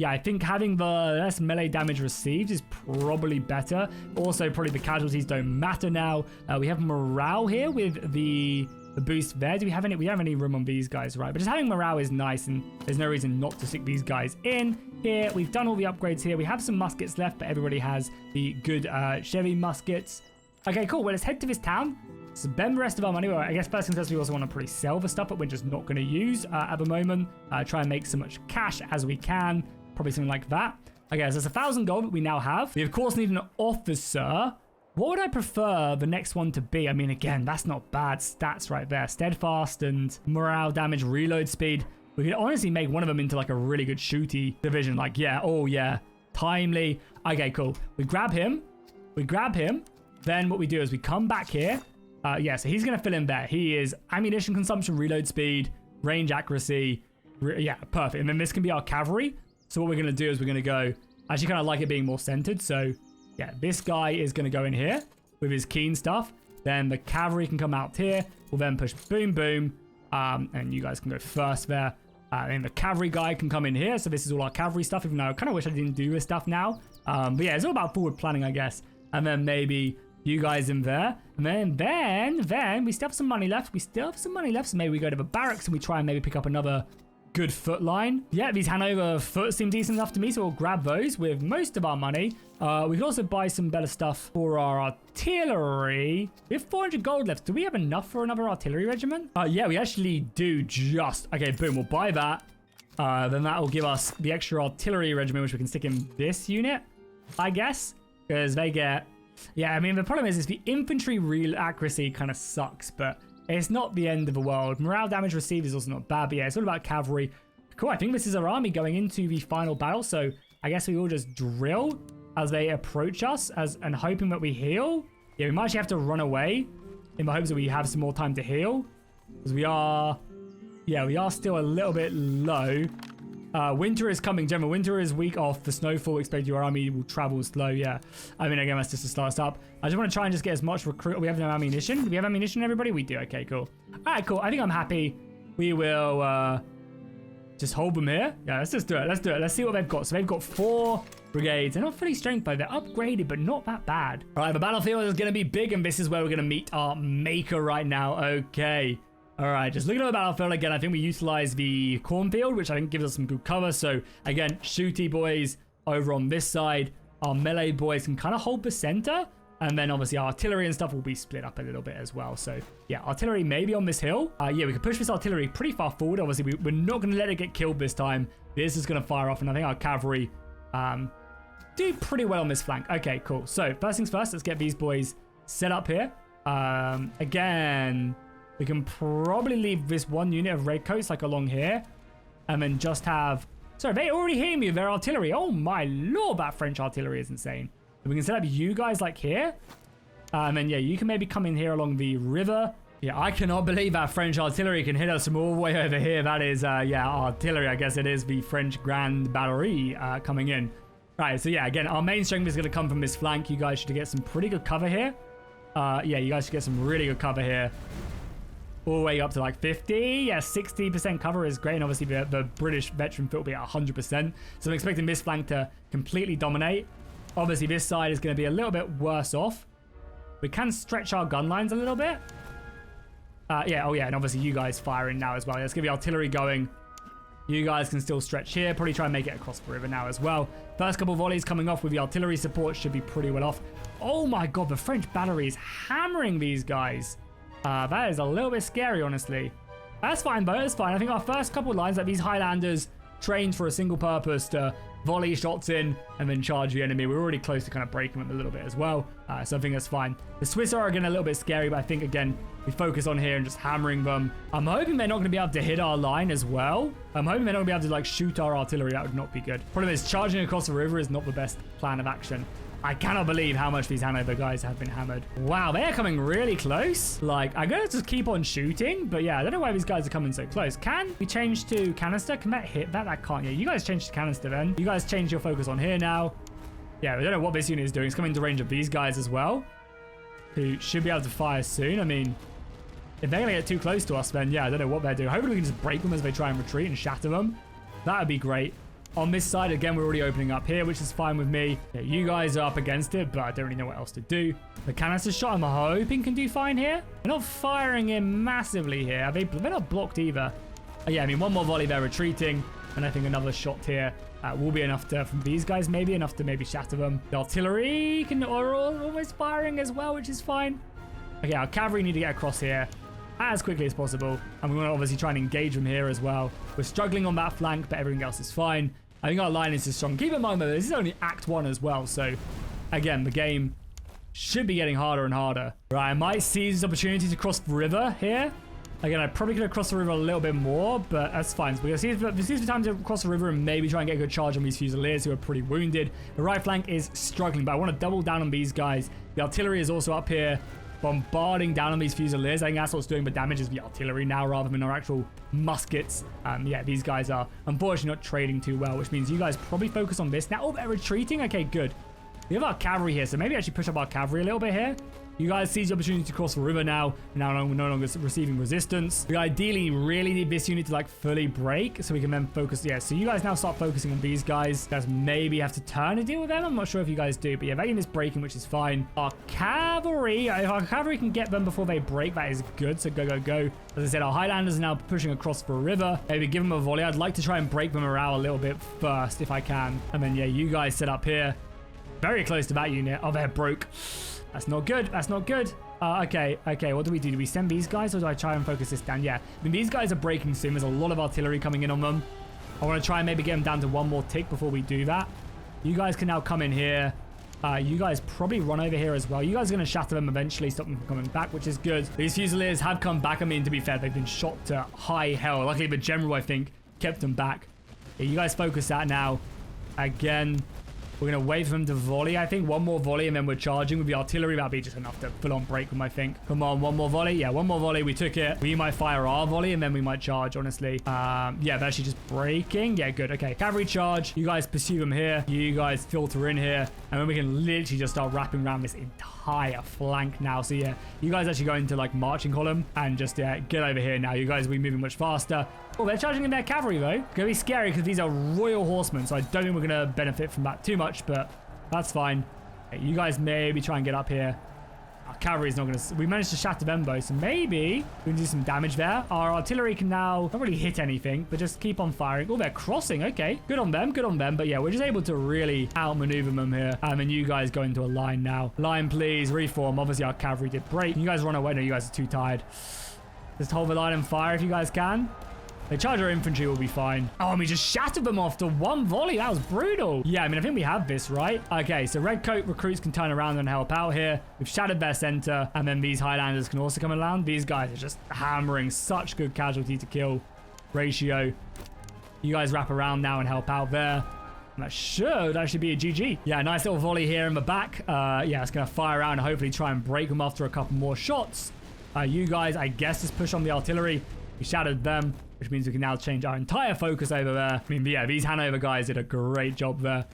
having the less melee damage received is probably better. Also, probably the casualties don't matter now. We have morale here with the boost there. Do we have any? We don't have any room on these guys, right? But just having morale is nice, and there's no reason not to stick these guys in here. We've done all the upgrades here. We have some muskets left, but everybody has the good Chevy muskets. Okay, cool. Well, let's head to this town. Spend the rest of our money. Well, I guess first things first, we also want to probably sell the stuff that we're just not going to use at the moment. Try and make so much cash as we can. Probably something like that. Okay, so there's 1,000 gold that we now have. We, of course, need an officer. What would I prefer the next one to be? I mean, again, that's not bad stats right there. Steadfast and morale damage, reload speed. We could honestly make one of them into like a really good shooty division. Like, yeah, oh yeah, timely. Okay, cool. We grab him. Then what we do is we come back here. Yeah, so he's going to fill in there. He is ammunition consumption, reload speed, range accuracy. Yeah, perfect. And then this can be our cavalry. So what we're going to do is we're going to go, I actually kind of like it being more centered. So yeah, this guy is going to go in here with his keen stuff. Then the cavalry can come out here. We'll then push boom, boom. And you guys can go first there. And the cavalry guy can come in here. So this is all our cavalry stuff, even though I kind of wish I didn't do this stuff now. But yeah, it's all about forward planning, I guess. And then maybe you guys in there. And then we still have some money left. So maybe we go to the barracks and we try and maybe pick up another good foot line. Yeah, these Hanover foot seem decent enough to me, so we'll grab those with most of our money. We can also buy some better stuff for our artillery. We have 400 gold left. Do we have enough for another artillery regiment? Yeah, we actually do just. Okay, boom, we'll buy that. Then that will give us the extra artillery regiment, which we can stick in this unit, I guess, because they get. Yeah, I mean, the problem is the infantry real accuracy kind of sucks, but it's not the end of the world. Morale damage received is also not bad, but yeah, it's all about cavalry. Cool, I think this is our army going into the final battle, so I guess we will just drill as they approach us and hoping that we heal. Yeah, we might actually have to run away in the hopes that we have some more time to heal, because we are still a little bit low. Winter is coming, General. Winter is week off. The snowfall, expect your army will travel slow. Yeah, I mean, again, that's just to start us up. I just want to try and just get as much recruit. We have no ammunition. Do we have ammunition, everybody? We do. Okay, cool. All right, cool. I think I'm happy. We will just hold them here. Yeah, let's just do it. Let's see what they've got. So they've got 4 brigades. They're not fully strength, but they're upgraded, but not that bad. All right, the battlefield is going to be big, and this is where we're going to meet our maker right now. Okay. All right, just looking at the battlefield again, I think we utilize the cornfield, which I think gives us some good cover. So again, shooty boys over on this side. Our melee boys can kind of hold the center. And then obviously artillery and stuff will be split up a little bit as well. So yeah, artillery maybe on this hill. Yeah, we can push this artillery pretty far forward. Obviously, we're not going to let it get killed this time. This is going to fire off, and I think our cavalry do pretty well on this flank. Okay, cool. So first things first, let's get these boys set up here. Again, we can probably leave this one unit of redcoats like along here, and then just have... Sorry, they already hitting me with their artillery. Oh my lord, that French artillery is insane. And we can set up you guys like here. And then yeah, you can maybe come in here along the river. Yeah, I cannot believe that French artillery can hit us from all the way over here. That is, yeah, artillery. I guess it is the French Grand Batterie coming in. Right, so yeah, again, our main strength is going to come from this flank. You guys should get some pretty good cover here. Yeah, you guys should get some really good cover here. All the way up to like 50. Yeah, 60% cover is great. And obviously the British veteran foot will be at 100%. So I'm expecting this flank to completely dominate. Obviously, this side is going to be a little bit worse off. We can stretch our gun lines a little bit. Yeah, oh yeah, and obviously you guys firing now as well. Let's get the artillery going. You guys can still stretch here. Probably try and make it across the river now as well. First couple volleys coming off with the artillery support should be pretty well off. Oh my god, the French battery is hammering these guys. That is a little bit scary, honestly. That's fine, though. That's fine. I think our first couple lines, like these Highlanders, trained for a single purpose to volley shots in and then charge the enemy. We're already close to kind of breaking them a little bit as well. So I think that's fine. The Swiss are again a little bit scary, but I think, again, we focus on here and just hammering them. I'm hoping they're not going to be able to hit our line as well. I'm hoping they're not going to be able to, like, shoot our artillery. That would not be good. Problem is, charging across the river is not the best plan of action. I cannot believe how much these Hanover guys have been hammered. Wow, they are coming really close. Like, I'm going to just keep on shooting. But yeah, I don't know why these guys are coming so close. Can we change to canister? Can that hit that? That can't. Yeah, you guys change to canister then. You guys change your focus on here now. Yeah, we don't know what this unit is doing. It's coming into range of these guys as well, who should be able to fire soon. I mean, if they're going to get too close to us, then yeah, I don't know what they're doing. Hopefully we can just break them as they try and retreat and shatter them. That would be great. On this side, again, we're already opening up here, which is fine with me. Yeah, you guys are up against it, but I don't really know what else to do. The canister shot, I'm hoping, can do fine here. They're not firing in massively here. They're not blocked either. Yeah, I mean, one more volley, they're retreating. And I think another shot here will be enough to, from these guys, maybe enough to maybe shatter them. The artillery are almost firing as well, which is fine. Okay, our cavalry need to get across here as quickly as possible. And we want to obviously try and engage them here as well. We're struggling on that flank, but everything else is fine. I think our line is just strong. Keep in mind, though, this is only Act 1 as well. So, again, the game should be getting harder and harder. Right, I might seize this opportunity to cross the river here. Again, I probably could have crossed the river a little bit more, but that's fine. So we're going to seize the time to cross the river and maybe try and get a good charge on these Fusiliers who are pretty wounded. The right flank is struggling, but I want to double down on these guys. The artillery is also up here, bombarding down on these Fusiliers. I think that's what's doing the damage is the artillery now rather than our actual muskets. Yeah, these guys are unfortunately not trading too well, which means you guys probably focus on this now. Oh, they're retreating. Okay, good. We have our cavalry here, so maybe actually push up our cavalry a little bit here. You guys seize the opportunity to cross the river now. Now we're no longer receiving resistance. We ideally really need this unit to like fully break so we can then focus. Yeah, so you guys now start focusing on these guys. You guys maybe have to turn to deal with them. I'm not sure if you guys do, but yeah, that unit's breaking, which is fine. Our cavalry, if our cavalry can get them before they break, that is good. So go, go, go. As I said, our Highlanders are now pushing across the river. Maybe give them a volley. I'd like to try and break the morale a little bit first if I can. And then yeah, you guys set up here. Very close to that unit. Oh, they're broke. That's not good. That's not good. Okay. What do we do? Do we send these guys or do I try and focus this down? Yeah. I mean, these guys are breaking soon. There's a lot of artillery coming in on them. I want to try and maybe get them down to one more tick before we do that. You guys can now come in here. You guys probably run over here as well. You guys are going to shatter them eventually, stop them from coming back, which is good. These Fusiliers have come back. I mean, to be fair, they've been shot to high hell. Luckily, the general, I think, kept them back. Yeah, you guys focus that now. Again, we're going to wait for them to volley, I think. One more volley, and then we're charging with the artillery. That'll be just enough to full-on break them, I think. Come on, one more volley. Yeah, one more volley. We took it. We might fire our volley, and then we might charge, honestly. Yeah, they're actually just breaking. Yeah, good. Okay, cavalry charge. You guys pursue them here. You guys filter in here. And then we can literally just start wrapping around this entire flank now. So, yeah, you guys actually go into, like, marching column and just, get over here now. You guys will be moving much faster. Oh, they're charging in their cavalry, though. It's going to be scary because these are royal horsemen, so I don't think we're going to benefit from that too much, but that's fine. Okay, you guys maybe try and get up here. Our cavalry's not going to... We managed to shatter them both, so maybe we can do some damage there. Our artillery can now not really hit anything, but just keep on firing. Oh, they're crossing. Okay, good on them, good on them. But yeah, we're just able to really outmaneuver them here. And you guys go into a line now. Line, please, reform. Obviously, our cavalry did break. You guys run away. No, you guys are too tired. Just hold the line and fire if you guys can. They charge our infantry, will be fine. Oh, and we just shattered them off to one volley. That was brutal. Yeah, I mean, I think we have this, right? Okay, so Redcoat recruits can turn around and help out here. We've shattered their center, and then these Highlanders can also come and land. These guys are just hammering such good casualty to kill ratio. You guys wrap around now and help out there. And that should actually be a GG. Yeah, nice little volley here in the back. Yeah, it's going to fire around and hopefully try and break them after a couple more shots. You guys, I guess, just push on the artillery. We shattered them, which means we can now change our entire focus over there. I mean, yeah, these Hanover guys did a great job there.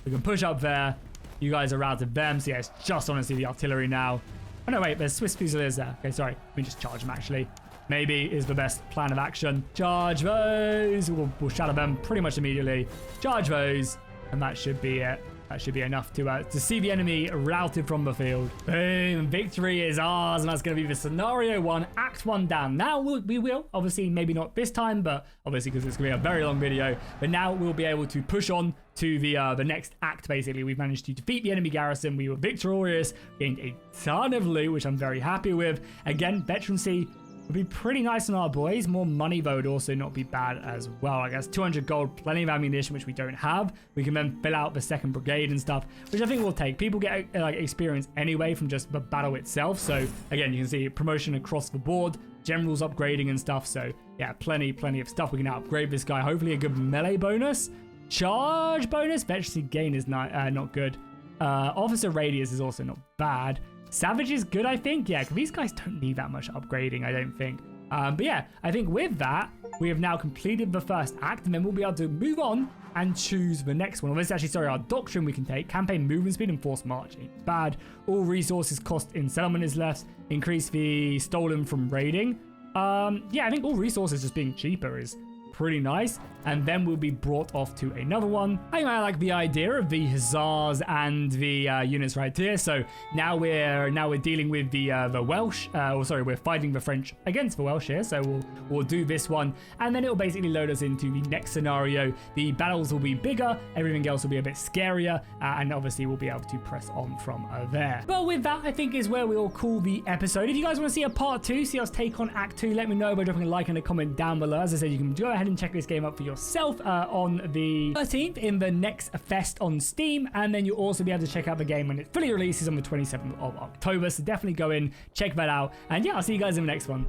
We can push up there. You guys are routed them. So yeah, it's just honestly the artillery now. Oh no, wait, there's Swiss Fusiliers there. Okay, sorry. Let me just charge them actually. Maybe is the best plan of action. Charge those. We'll shatter them pretty much immediately. Charge those. And that should be it. That should be enough to see the enemy routed from the field. Boom. Victory is ours. And that's going to be the scenario 1, act 1 down. Now we will, obviously, maybe not this time, but obviously because it's going to be a very long video. But now we'll be able to push on to the next act, basically. We've managed to defeat the enemy garrison. We were victorious, gained a ton of loot, which I'm very happy with. Again, veterancy would be pretty nice on our boys. More money, though, would also not be bad as well. I guess 200 gold, plenty of ammunition, which we don't have. We can then fill out the 2nd brigade and stuff, which I think we'll take. People get like experience anyway from just the battle itself. So again, you can see promotion across the board, generals upgrading and stuff. So yeah, plenty of stuff. We can now upgrade this guy. Hopefully a good melee bonus, charge bonus. Veterancy gain is not good. Officer radius is also not bad. Savage is good, I think. Yeah, because these guys don't need that much upgrading, I don't think. But yeah, I think with that, we have now completed the first act, and then we'll be able to move on and choose the next one. Well, this is actually, sorry, our doctrine we can take. Campaign movement speed and forced marching. Bad. All resources cost in settlement is less. Increase the stolen from raiding. Yeah, I think all resources just being cheaper is pretty nice. And then we'll be brought off to another one. I like the idea of the hussars and the units right here. So now we're dealing with the Welsh. We're fighting the French against the Welsh here. So we'll do this one, and then it'll basically load us into the next scenario. The battles will be bigger, everything else will be a bit scarier, and obviously we'll be able to press on from there. But with that, I think is where we'll call the episode. If you guys want to see a part 2, see us take on Act 2, let me know by dropping a like and a comment down below. As I said, you can go ahead and check this game out for yourself on the 13th in the next fest on Steam, and then you'll also be able to check out the game when it fully releases on the 27th of October. So definitely go in, check that out, and yeah, I'll see you guys in the next one.